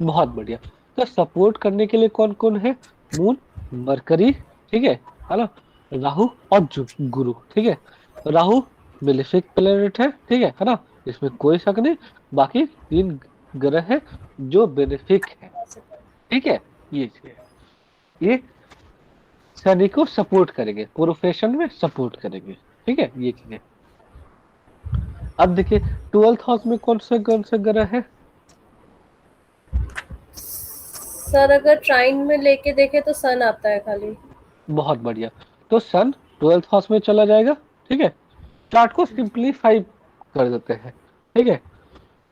बहुत बढ़िया। तो सपोर्ट करने के लिए कौन कौन है? मून, मरकरी, ठीक है ना? राहु और गुरु, ठीक है। राहु मेलेफिक प्लेनेट है ना? इसमें कोई शक नहीं। बाकी तीन ग्रह है जो बेनिफिक है, ठीक है। ये चीज़ है। ये शनि को सपोर्ट करेंगे, प्रोफेशन में सपोर्ट करेंगे, ठीक है। ये चीज है। अब देखिए, 12th हाउस में कौन से ग्रह है? सर अगर ट्राइन में लेके देखे तो सन आता है खाली। बहुत बढ़िया। तो सन 12th हाउस में चला जाएगा, ठीक है। चार्ट को सिंपलीफाई कर देते हैं, ठीक है।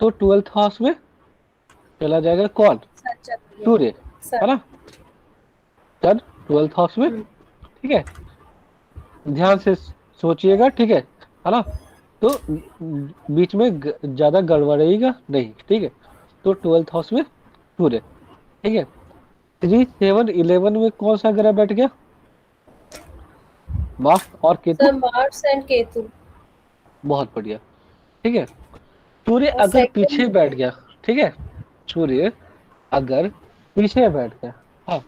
तो 12th हाउस में चला जाएगा कौन? सन चल रही है। सूर्य, है सन। ना। सन 12th हाउस में, ठीक है। ध्यान से सोचिएगा, ठीक है ना। तो बीच में ज्यादा गड़बड़ाइएगा नहीं, ठीक है। तो 12th हाउस में सूर्य, ठीक है। 3, 7, 11 में कौन सा ग्रह बैठ गया? मार्स और Ketu. Sir Mars and Ketu. बहुत बढ़िया, ठीक है। सूर्य और अगर पीछे सेकंड बैठ गया, ठीक है। सूर्य अगर पीछे बैठ गया, हाँ,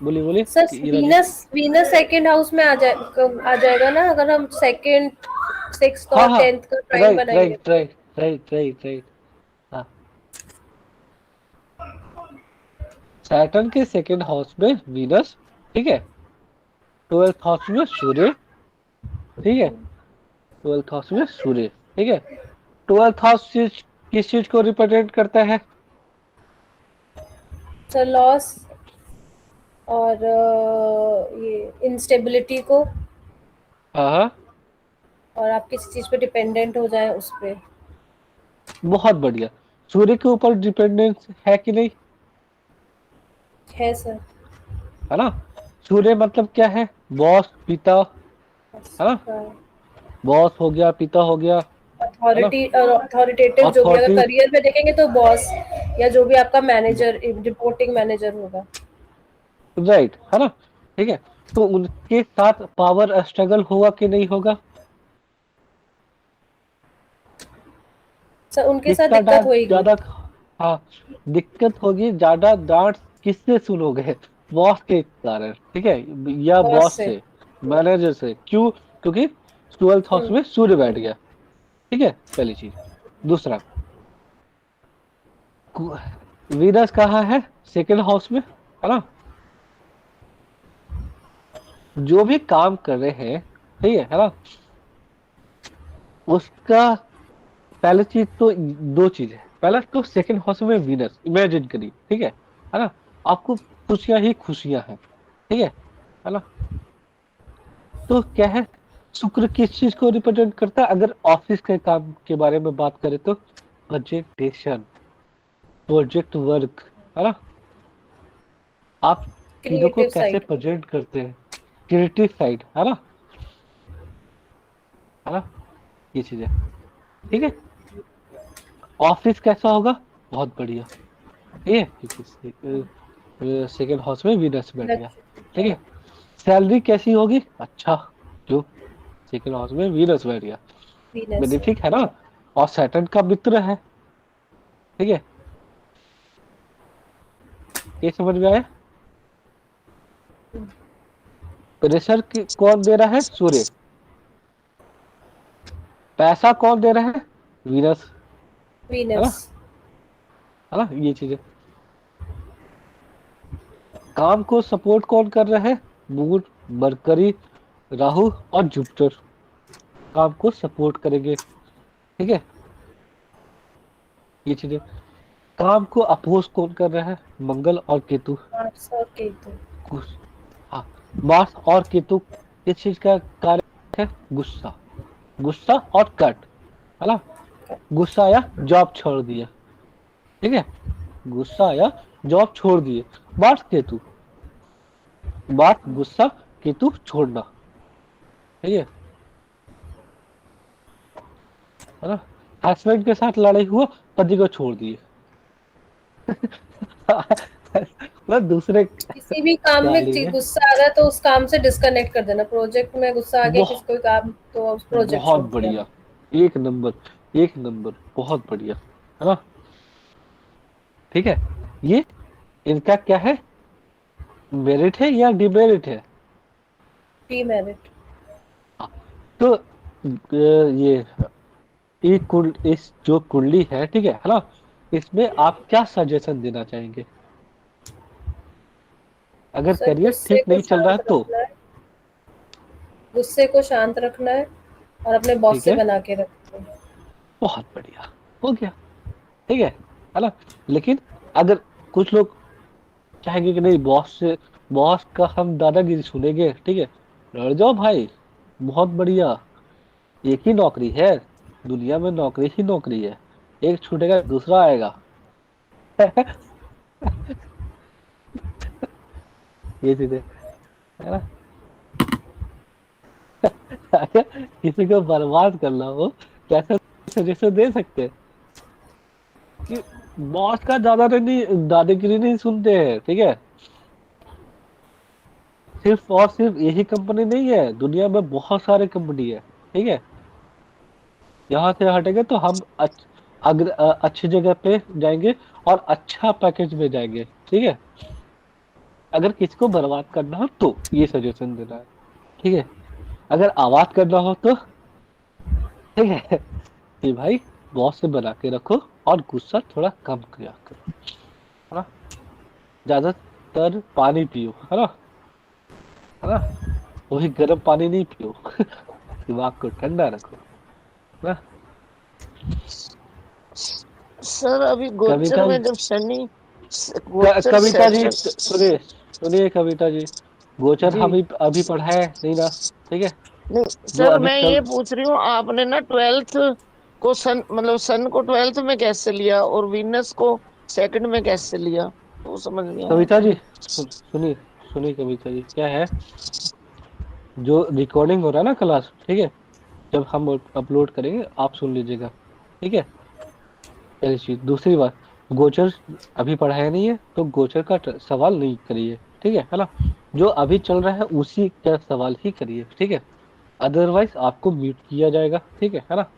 बोलिए बोलिए सर ईरा जी। वीनस वीनस सेकंड हाउस में आ जाएगा ना, अगर हम सेकंड, सिक्स्थ हाँ और हाँ, 10th का ट्राइन राइट बनाएंगे राइट तो। Right right right right. हाँ, सैटर्न के सेकंड हाउस में वीनस, ठीक है। 12th हाउस में सूर्य, ठीक है। 12th हाउस में सूर्य, ठीक है। 12th हाउस किस चीज को रिप्रेजेंट करता है? सर लॉस और ये इंस्टेबिलिटी को, हाँ हाँ, और आप किसी चीज पे डिपेंडेंट हो जाए उस पे। बहुत बढ़िया। सूर्य के ऊपर डिपेंडेंस है कि नहीं? है सर। है ना। सूर्य मतलब क्या है? बॉस, पिता, है ना। बॉस हो गया, पिता हो गया, है ना। अथॉरिटी और अथॉरिटेटिव जो भी, अगर अथॉरिटी, करियर में देखेंगे तो बॉस, या जो भी आपका मैनेजर, रिपोर्टिंग मैनेजर होगा। राइट, है ना। ठीक है। तो उनके साथ पावर स्ट्रगल होगा कि नहीं होगा? सर उनके साथ किसका दिक्कत डांट होगी। ज्यादा? हाँ, दिक्कत होगी। ज्यादा डांट किससे सुनोगे? बॉस के कारण, ठीक है, या बॉस बॉस से। से, मैनेजर से। क्यों? क्योंकि 12th हाउस हम्म। में सूर्य बैठ गया, ठीक है, पहली चीज। दूसरा, वीनस कहाँ है? सेकंड हाउस में, है ना। जो भी काम कर रहे हैं, ठीक है ना, उसका पहले चीज तो दो चीज है। पहला तो सेकंड हाउस में वीनस, इमेजिन करिए, ठीक है ना। आपको खुशियां ही खुशियां हैं, ठीक है ना। तो क्या है, शुक्र किस चीज को रिप्रेजेंट करता है? अगर ऑफिस के काम के बारे में बात करें तो प्रेजेंटेशन, प्रोजेक्ट वर्क, है ना। आप चीजों को क्रिएटिव कैसे साइड। प्रेजेंट करते हैं, क्रिएटिव साइड, है ना। ये चीज है, ठीक है। ऑफिस कैसा होगा? बहुत बढ़िया, ठीक है, क्योंकि सेकंड हाउस में वीनस बैठ गया, ठीक है। सैलरी कैसी होगी? अच्छा, क्यों? सेकंड हाउस में वीनस बैठ गया, वीनस है। बेनिफिक है ना। और सैटर्न का मित्र है, ठीक है। ये समझ में आया? प्रेशर कौन दे रहा है? सूर्य। पैसा कौन दे रहा है? वीनस, है ना, वीनस। है ना। ये चीजें, काम को सपोर्ट कौन कर रहा है? मून, मरकरी, राहु और जुपिटर काम को सपोर्ट करेंगे, ठीक है। ये चीजें, काम को अपोज कौन कर रहा है? मंगल और केतु। मार्स और केतु। गुस- हाँ, मार्स और केतु किस चीज का कार्य है? गुस्सा, गुस्सा और कट, है ना। गुस्सा आया, जॉब छोड़ दिया, ठीक है। गुस्सा आया, जॉब छोड़ दिए। मार्स केतु, मार्स गुस्सा, केतु छोड़ना, ठीक है ना। हस्बैंड के साथ लड़ाई हुआ, पति को छोड़ दिए। मतलब दूसरे किसी भी काम क्या में लिए? गुस्सा आ रहा है तो उस काम से डिस्कनेक्ट कर देना। प्रोजेक्ट में गुस्सा आ गया किसी बहुत, कोई काम, तो उस प्रोजेक्ट बहुत छोड़ दिया। बढ़िया, एक नंबर, एक नंबर, बहुत बढ़िया, है ना। ठीक है। ये इनका क्या है? मेरिट है या डिमेरिट है? डीमेरिट। हाँ, तो ये इस जो कुंडली है, ठीक है ना, इसमें आप क्या सजेशन देना चाहेंगे? अगर सर करियर गुस्से ठीक को नहीं चल रहा है शांत तो? रखना है। गुस्से को शांत रखना है और अपने बॉस ठीक से है, बना के रखना है। बहुत बढ़िया, हो गया, ठीक है ना। लेकिन अगर कुछ लोग चाहेंगे कि नहीं बॉस का हम दादागिरी सुनेंगे, ठीक है, लड़ जाओ भाई, बहुत बढ़िया, एक ही नौकरी है, दुनिया में नौकरी ही नौकरी है, एक छूटेगा दूसरा आएगा। ये चीजें है ना। अगर किसी को बर्बाद करना हो कैसे सजेशन दे सकते हैं कि बॉस का दादागिरी नहीं सुनते हैं, ठीक है। सिर्फ और सिर्फ यही कंपनी नहीं है, दुनिया में बहुत सारे कंपनी है, ठीक है। यहाँ से हटेंगे तो हम अच्छी जगह पे जाएंगे और अच्छा पैकेज में जाएंगे, ठीक है। अगर किसी को बर्बाद करना हो तो ये सजेशन देना है, ठीक है। अगर आवाज करना हो तो ठीक है कि भाई बॉस से बना के रखो और गुस्सा थोड़ा कम किया करो, है ना। ज्यादातर पानी पियो, है ना, वही गर्म पानी नहीं पियो। दिमाग को ठंडा रखो, है ना। सर अभी गोचर कविता में जब शनि गोचर कविता जी सैटरन सुनिए, सुनिए कविता जी, गोचर जी हम अभी पढ़ा है नहीं ना, ठीक है। नहीं जो सर, अभी मैं चल ये पूछ रही हूँ, आपने ना ट्वेल्थ को सन मतलब सन को ट्वेल्थ में कैसे लिया और वीनस को सेकंड में कैसे लिया, वो समझ नहीं आया कविता जी मुझे। सुनिए, सुनिए कविता जी, क्या है, जो रिकॉर्डिंग हो रहा है ना क्लास, ठीक है, जब हम अपलोड करेंगे आप सुन लीजिएगा, ठीक है। पहली चीज, दूसरी बात, गोचर अभी पढ़ाया नहीं है तो गोचर का सवाल नहीं करिए, ठीक है ना। जो अभी चल रहा है उसी का सवाल ही करिए, ठीक है। अदरवाइज आपको म्यूट किया जाएगा, ठीक है ना।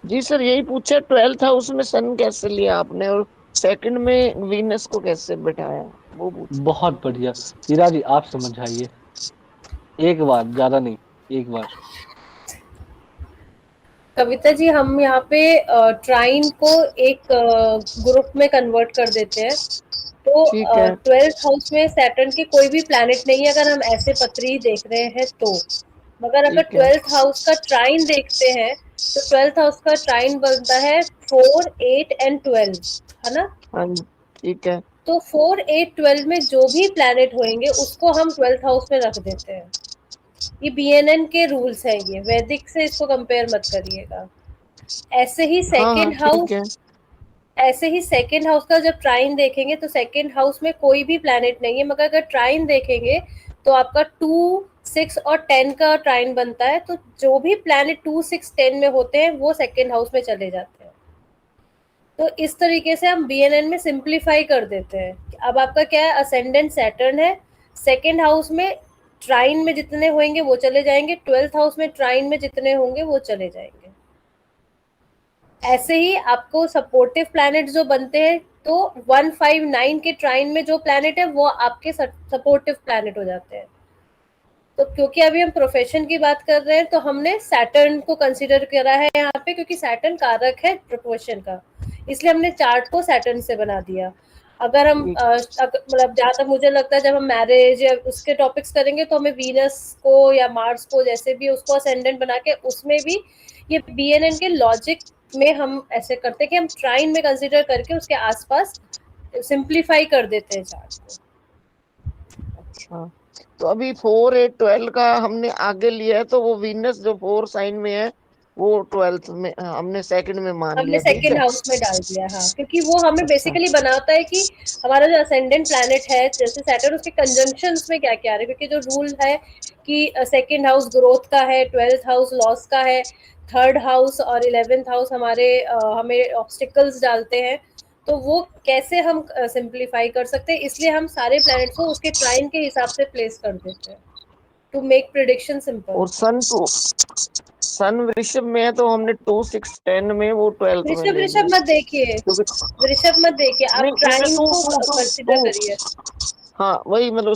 जी सर, यही पूछा ट्वेल्थ हाउस में सन कैसे लिया आपने और सेकंड में वीनस को कैसे बैठाया, वो पूछा। बहुत बढ़िया, ईरा जी आप समझाइए, एक बार, ज्यादा नहीं, एक बार। कविता जी, हम यहाँ पे ट्राइन को एक ग्रुप में कन्वर्ट कर देते हैं। तो ठीक है। 12th हाउस में सैटर्न के कोई भी प्लैनेट नहीं है अगर हम ऐसे पत्री देख रहे हैं तो। मगर अगर ठीक है। 12th हाउस का ट्राइन देखते हैं तो 12th हाउस का ट्राइन बनता है 4, 8 एंड 12, है ना। हाँ जी। ठीक है। तो 4, 8, 12 में जो भी प्लैनेट होंगे उसको हम 12th हाउस में रख देते हैं। ये BNN के रूल्स हैं, ये वैदिक से इसको कंपेयर मत करिएगा। ऐसे ही हाँ हाँ सेकंड ठीक हाउस है। ऐसे ही सेकंड हाउस का जब ट्राइन देखेंगे तो सेकंड हाउस में कोई भी प्लैनेट नहीं है, मगर अगर ट्राइन देखेंगे तो आपका 2, 6 और 10 का ट्राइन बनता है। तो जो भी प्लैनेट 2, 6, 10 में होते हैं वो सेकंड हाउस में चले जाते हैं। तो इस तरीके से हम BNN में सिंप्लीफाई कर देते हैं। अब आपका क्या है, असेंडेंट सैटर्न है, सेकंड हाउस में ट्राइन में जितने होंगे वो चले जाएंगे, 12th हाउस में ट्राइन में जितने होंगे वो चले जाएंगे। ऐसे ही आपको सपोर्टिव प्लैनेट जो बनते हैं, तो 159 के ट्राइन में जो प्लैनेट है वो आपके सपोर्टिव प्लैनेट हो जाते हैं। तो क्योंकि अभी हम प्रोफेशन की बात कर रहे हैं तो हमने सैटर्न को कंसीडर करा है यहाँ पे, क्योंकि सैटर्न कारक है प्रोफेशन का, इसलिए हमने चार्ट को सैटर्न से बना दिया। अगर हम ठीक। मतलब जहाँ तक मुझे लगता है जब हम मैरिज या उसके टॉपिक्स करेंगे तो हमें वीनस को या मार्स को जैसे भी उसको असेंडेंट बना के उसमें भी ये BNN के लॉजिक में हम ऐसे करते हैं कि हम ट्राइन में कंसीडर करके उसके आसपास सिंप्लीफाई कर देते हैं चार्ट को। अच्छा, तो अभी 4, 8, 12 का हमने आगे लिया है, तो वो वीनस जो 4 साइन में है वो ट्वेल्थ में हमने सेकंड में मान हमने लिया, ठीक सेकंड है। हाउस में डाल दिया, हाँ, क्योंकि वो हमें अच्छा। बेसिकली बनाता है कि हमारा जो असेंडेंट प्लैनेट है जैसे सैटर्न, उसके कंजंक्शंस में क्या क्या आ रहा है। क्योंकि जो रूल है कि सेकंड हाउस ग्रोथ का है, 12th हाउस लॉस का है, थर्ड हाउस और 11th हाउस हमारे हमें ऑब्स्टिकल्स डालते हैं। तो वो कैसे हम सिंप्लीफाई कर सकते हैं, इसलिए हम सारे प्लैनेट्स को उसके ट्राइन के हिसाब से प्लेस कर देते हैं टू मेक प्रिडिक्शन सिंपल। और सन वृषभ में है तो हमने 2, 6, 10 में वो ट्वेल्थ में वृषभ ले वृषभ लिया, मत देखिए, क्योंकि वृषभ मत देखिए, आप नहीं इसमें ट्राइन टू को टू टू कंसिडर टू करिए। हाँ वही मतलब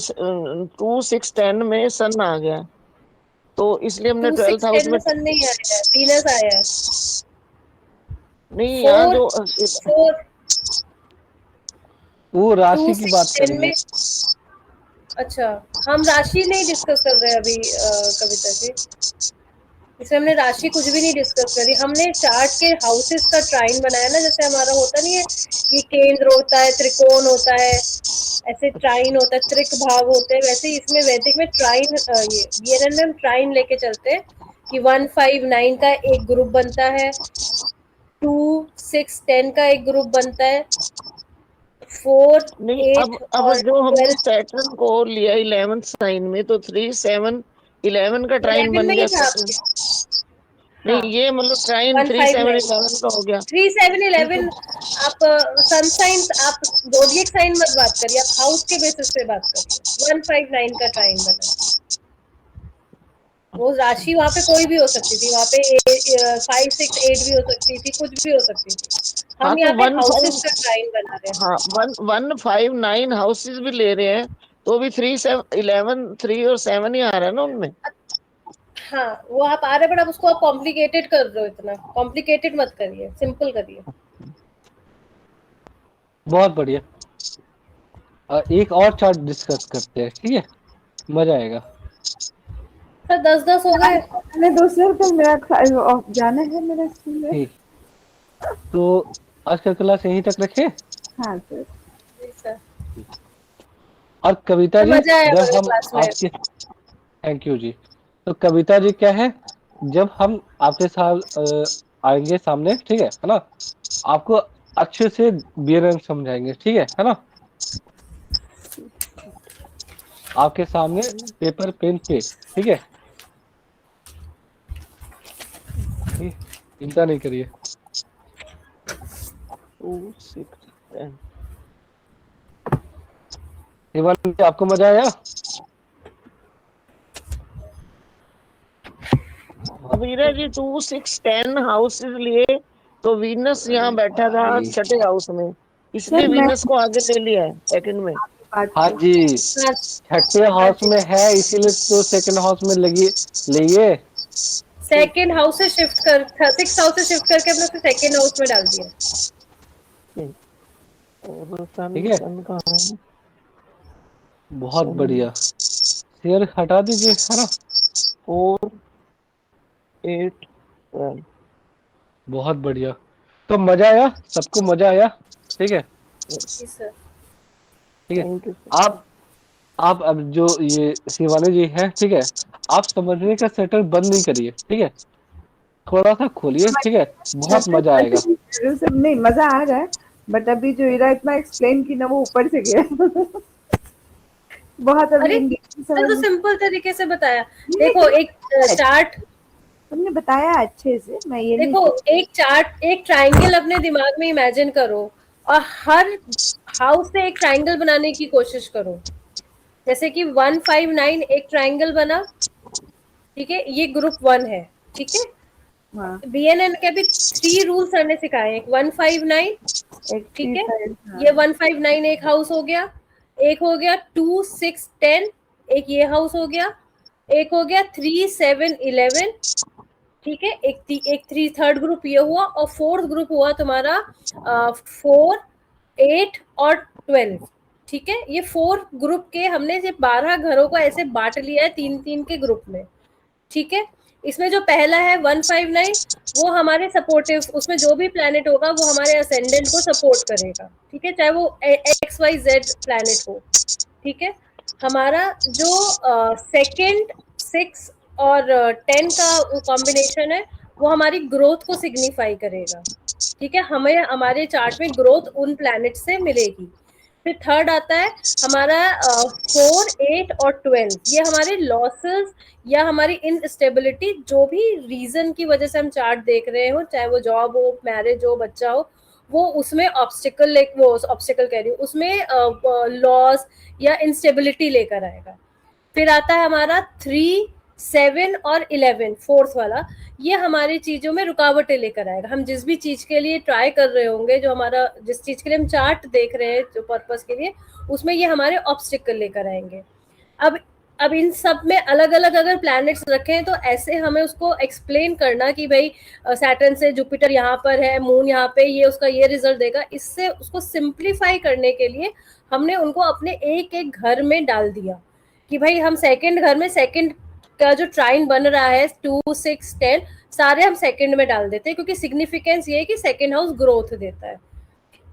2, 6, 10 में सन आ गया, तो इसलिए हमने 2, ट्वेल्थ 6, हाउस 10 में में सन नहीं आया है, वीनस आया है। नहीं, यहाँ 4, जो 4, वो 2, राशि की 6, बात 10 करेंगे। में। अच्छा, हम राशि नहीं डिस्कस कर रहे हैं अभी कविता जी। इसमें हमने राशि कुछ भी नहीं डिस्कस करी, हमने चार्ट के हाउसेस का ट्राइन बनाया ना, जैसे हमारा होता नहीं है कि केंद्र होता है, त्रिकोण होता है, ऐसे ट्राइन होता है, त्रिक भाव होते हैं, वैसे ही इसमें वैदिक में ट्राइन, ये वीएनएन में हम ट्राइन लेके चलते हैं कि 1 5 9 का एक ग्रुप बनता है, 2 6 10 का एक ग्रुप बनता है, 4 नहीं, 8 अब और जो हमने 12। सैटर्न को लिया 11th साइन में, तो 3 7 11 का ट्राइन 11 बन में ही गया था सैटर्न। आपके। हाँ, नहीं, ये मतलब ट्राइन 1 3 5 7 9 11 का हो गया। 3 7 ठीक है। 11। आप सन साइन, आप जोडिएक साइन मत बात करिए, आप हाउस के बेसिस पे बात करिए। 1 5 9 का ट्राइन बना, वो राशि वहां पे कोई भी हो सकती थी, वहां पे 5 6 8 भी हो सकती थी, कुछ भी हो सकती थी। हाँ, हम तो यहाँ पे 1 हाउसेस 5, का ट्राइन बना रहे हैं। हाँ 1 5 9 हाउसेस भी ले रहे हैं, तो भी 3 7 11 3 और 7 ही आ रहा है ना उनमें। हाँ, वो आप आ रहे, बट आप उसको आप कॉम्प्लिकेटेड कर रहे हो, इतना कॉम्प्लिकेटेड मत करिए, सिंपल करिए। बहुत बढ़िया। एक और चार्ट डिस्कस करते हैं, ठीक है, मजा आएगा। सर 10 हो गए। मैंने दूसरे कल मेरा ऑफ जाना है मेरा स्कूल में। ठीक, तो आज का क्लास यहीं तक रखे। हाँ सर। जी सर, और कविता सर जी, मजा आया जब हमारे हम क्लास में। आपके, थैंक यू जी। तो कविता जी क्या है, जब हम आपके साथ आएंगे सामने, ठीक है ना, आपको अच्छे से बीएनएन समझाएंगे, ठीक है ना, आपके सामने पेपर पेन पे, ठीक है, ठीक, चिंता नहीं करिए। 2 6 10। शिवानी जी, आपको मजा आया? अब हीरा जी 2 6 10 हाउसेस लिए, तो वीनस यहाँ बैठा था भाई, 6ठे हाउस में, इसलिए सर मैं वीनस को आगे ले लिया है सेकंड में। बात हाँ कर। जी, हाँ, छठे हाँ हाउस जी, में है, इसीलिए तो सेकंड हाउस में लगी लिए। सेकेंड हाउस से शिफ्ट कर, 6 हाउस से शिफ्ट करके हमने उसे सेकेंड हाउस में डाल दिया। और ठीक सन है, सन कहाँ है? बहुत सन बढ़िया। शेयर हटा दीजिए, है ना, 4 8 12। बहुत बढ़िया। तो मजा आया, सबको मजा आया, ठीक है, जी सर। ठीक है। Thank you. आप अब जो ये शिवानी जी है, ठीक है, आप समझने का शटर बंद नहीं करिए, ठीक है, थोड़ा सा खोलिए, ठीक है, बहुत मजा आएगा। सब नहीं मजा आ रहा है, बट अभी जो इरा इतना एक्सप्लेन की ना वो ऊपर से गया। बहुत अभी अरे इंग्लिश सर समझ तो में सिंपल तरीके से बताया। नहीं नहीं, देखो एक चार्ट, तुमने बताया अच्छे से, मैं ये नहीं देखो एक चार्ट, एक ट्रायंगल अपने दिमाग में इमेजिन करो, और हर हाउस से एक ट्रायंगल बनाने की कोशिश करो। जैसे कि 1 5 9 एक ट्रायंगल बना, ठीक है, ये ग्रुप 1 है, ठीक है। हाँ बीएनएन के भी 3 रूल्स हमने सिखाए हैं, 1 5 9, एक ठीक थ्री है, फाइव हाँ ये 1 5 9 एक हाउस हो गया, एक हो गया 2 6 10, एक ये हाउस हो गया, एक हो गया 3 7 11, ठीक है, एक 3 थर्ड ग्रुप ये हुआ, और फोर्थ ग्रुप हुआ तुम्हारा 4 8 और 12, ठीक है। ये 4 ग्रुप के हमने ये 12 घरों को ऐसे बांट लिया है 3 3 के ग्रुप में, ठीक है। इसमें जो पहला है 1 5 9, वो हमारे सपोर्टिव, उसमें जो भी प्लैनेट होगा वो हमारे असेंडेंट को सपोर्ट करेगा, ठीक है, चाहे वो एक्स वाई जेड प्लैनेट हो, ठीक है। हमारा जो सेकंड 6 और 10 का कॉम्बिनेशन है, वो हमारी ग्रोथ को सिग्निफाई करेगा, ठीक है, हमें हमारे चार्ट में ग्रोथ उन प्लैनेट से मिलेगी। फिर थर्ड आता है हमारा 4 8 और 12, ये हमारे लॉसेस या हमारी इनस्टेबिलिटी, जो भी रीजन की वजह से हम चार्ट देख रहे हो, चाहे वो जॉब हो, मैरिज हो, बच्चा हो, वो उसमें ऑब्स्टिकल, वो ऑब्स्टिकल कह रही हूँ, उसमें लॉस या इंस्टेबिलिटी लेकर आएगा। फिर आता है हमारा 3 7 और 11 फोर्थ वाला, ये हमारी चीजों में रुकावटें लेकर आएगा। हम जिस भी चीज के लिए ट्राई कर रहे होंगे, जो हमारा जिस चीज के लिए हम चार्ट देख रहे हैं जो पर्पस के लिए, उसमें ये हमारे ऑब्स्टिकल लेकर आएंगे। अब अब इन सब में अलग अलग अगर प्लैनेट्स रखें, तो ऐसे हमें उसको एक्सप्लेन करना कि भाई सैटर्न से जुपिटर यहाँ पर है, मून यहाँ पे, ये उसका ये रिजल्ट देगा, इससे उसको सिंप्लीफाई करने के लिए हमने उनको अपने एक एक घर में डाल दिया कि भाई हम सेकंड घर में सेकंड का जो ट्राइन बन रहा है 2, 6, 10 सारे हम सेकंड में डाल देते हैं, क्योंकि सिग्निफिकेंस ये है कि सेकंड हाउस ग्रोथ देता है,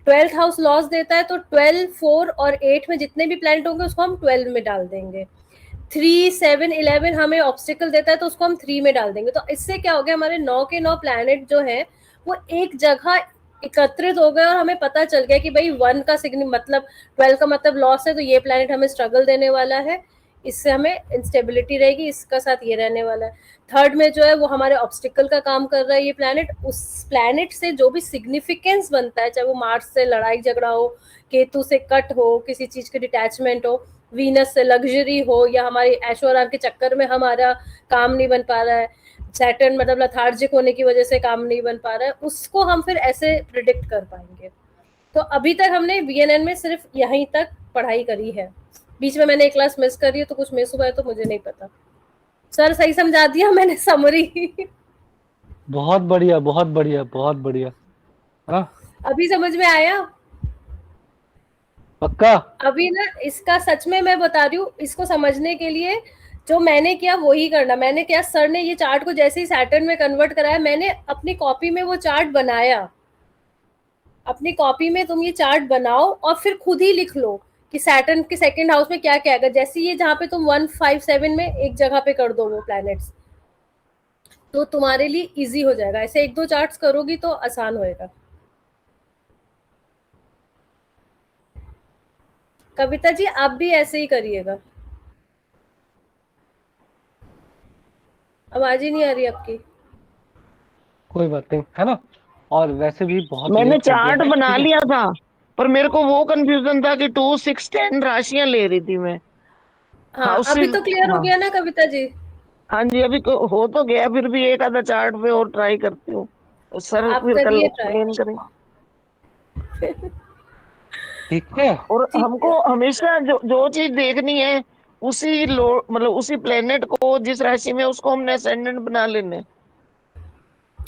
12th हाउस लॉस देता है, तो 12, 4 और 8 में जितने भी प्लैनेट होंगे उसको हम 12 में डाल देंगे। 3, 7, 11 हमें ऑब्स्टिकल देता है तो उसको हम 3 में डाल देंगे। तो इससे क्या हो गया, हमारे 9 के 9 प्लैनेट जो है वो एक जगह एकत्रित हो गए और हमें पता चल गया कि भाई 1 का मतलब 12 का मतलब लॉस है, तो ये प्लैनेट हमें स्ट्रगल देने वाला है, इससे हमें इंस्टेबिलिटी रहेगी, इसका साथ ये रहने वाला है। थर्ड में जो है वो हमारे ऑब्स्टिकल का काम कर रहा है ये प्लैनेट, उस प्लैनेट से जो भी सिग्निफिकेंस बनता है, चाहे वो मार्स से लड़ाई झगड़ा हो, केतु से कट हो, किसी चीज के डिटैचमेंट हो, वीनस से लग्जरी हो, या हमारी ऐशो आराम के चक्कर में हमारा काम नहीं बन पा रहा है, सैटर्न मतलब लथार्जिक होने की वजह से काम नहीं बन पा रहा है, उसको हम फिर ऐसे प्रिडिक्ट कर पाएंगे। तो अभी तक हमने वीएनएन में सिर्फ यहीं तक पढ़ाई करी है, बीच में मैंने एक क्लास मिस करी है, तो कुछ मिस हुआ है तो मुझे नहीं पता। सर सही समझा दिया मैंने समरी? बहुत बढ़िया, बहुत बढ़िया, बहुत बढ़िया। हाँ, अभी समझ में आया? पक्का। अभी ना इसका सच में मैं बता रही हूँ, इसको समझने के लिए जो मैंने किया वही करना। मैंने क्या, सर ने ये चार्ट को जैसे ही सैटर्न में कन्वर्ट कराया, मैंने अपनी कॉपी में वो चार्ट बनाया। अपनी कॉपी में तुम ये चार्ट बनाओ और फिर खुद ही लिख लो कि सैटर्न के सेकंड हाउस में क्या क्या आएगा। जैसे ये जहाँ पे तुम 157 में एक जगह पे कर दो वो प्लैनेट्स, तो तुम्हारे लिए इजी हो जाएगा। ऐसे 1-2 चार्ट्स करोगी तो आसान होएगा। कविता जी आप भी ऐसे ही करिएगा। आवाज ही नहीं आ रही आपकी। कोई बात नहीं, है ना। और वैसे भी बहुत मैंने लेट हो गया चार्ट है, बना ठीक है। लिया था, पर मेरे को वो कंफ्यूजन था कि 2, 6, 10 राशियां ले रही थी मैं। हाँ अभी हाउसेस। तो क्लियर हो हाँ। गया ना कविता जी? हाँ जी, अभी हो तो गया, फिर भी एक आधा चार्ट पे और ट्राई करती हूँ। सर आप फिर कल करिए ट्राई। एक्सप्लेन करें। ठीक है। और ठीक हमको है। हमेशा जो जो चीज देखनी है, उसी लो मतलब उसी प्लेनेट को जिस राशि में, उसको हमने असेंडेंट बना लेने।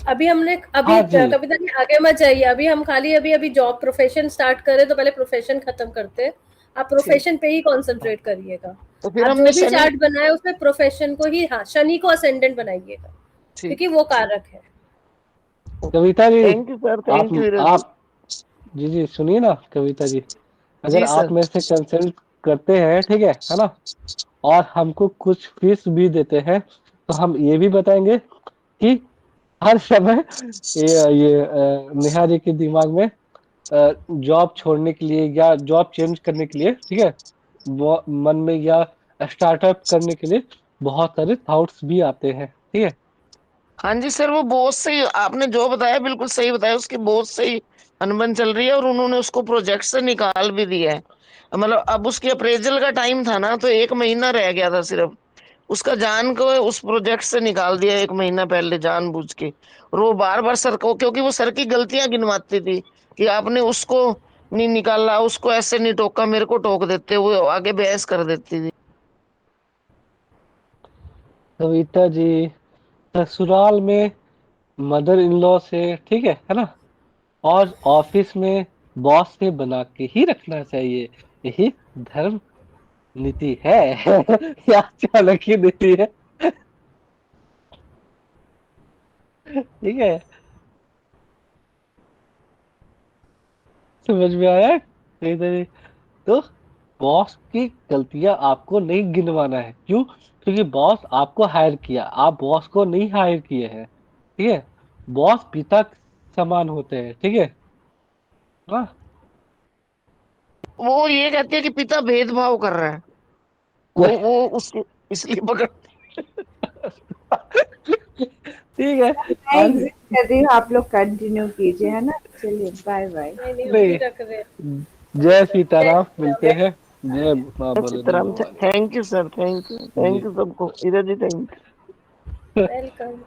अभी हमने अभी हाँ जी। कविता जी आगे मत जाइए, अभी हम खाली अभी अभी जॉब प्रोफेशन स्टार्ट करें, तो पहले प्रोफेशन खत्म करते हैं। आप ठीक। प्रोफेशन पे ही कंसंट्रेट करिएगा। तो फिर आप हमने जो भी शनि। चार्ट बनाए उसमें प्रोफेशन को ही, हाँ शनि को असेंडेंट बनाइएगा, ठीक। क्योंकि वो कारक है। Kavita ji, thank you sir, आप थैंक यू वीरा जी। आप जी जी सुनिए ना कविता जी, अगर जी आप सर। मेरे से कंसल्ट करते हैं, ठीक है ना, और हमको कुछ फीस भी देते हैं, तो हम ये भी बताएंगे कि हर समय नेहा जी के दिमाग में जॉब छोड़ने के लिए या जॉब चेंज करने के लिए, ठीक है, वो मन में या स्टार्टअप करने के लिए बहुत सारे थॉट्स भी आते हैं, ठीक है। हाँ जी सर, वो बॉस से आपने जो बताया बिल्कुल सही बताया, उसकी बॉस से ही अनबन चल रही है, और उन्होंने उसको प्रोजेक्ट से निकाल भी दिया है। मतलब अब उसकी अप्रेजल का टाइम था ना, तो 1 महीना रह गया था सिर्फ, उसका जान को उस प्रोजेक्ट से निकाल दिया 1 महीना पहले जानबूझ के। और वो बार बार सर को, क्योंकि वो सर की गलतियां गिनवाती थी कि आपने उसको नहीं निकाला, उसको ऐसे नहीं टोका, मेरे को टोक देते, वो आगे बहस कर देती थी। कविता जी, ससुराल में मदर इन लॉ से, ठीक है ना, और ऑफिस में बॉस से बना के ही रखना चाहिए, यही धर्म नीति है। या चाणक्य नीति है, ठीक है। समझ में आया कविता जी? तो बॉस की गलतियां आपको नहीं गिनवाना है, क्यों? क्योंकि बॉस आपको हायर किया, आप बॉस को नहीं हायर किए हैं, ठीक है। बॉस पिता समान होते हैं, ठीक है। हाँ। वो ये कहती है कि पिता भेदभाव कर रहा है, वो उसके इसलिए पकड़। ठीक है। मैं आज एग्जिट कर रही हूँ, आप लोग कंटिन्यू कीजिए, है ना। चलिए बाय बाय। नहीं नहीं हम भी नहीं, रख रहे हैं। जय जय सीताराम, श्री मिलते राम। हैं। जय माँ बरनी चित्रम, Bhavani. Thank you sir, thank you, जी। थैंक यू सबको, Ira ji thank you. Welcome.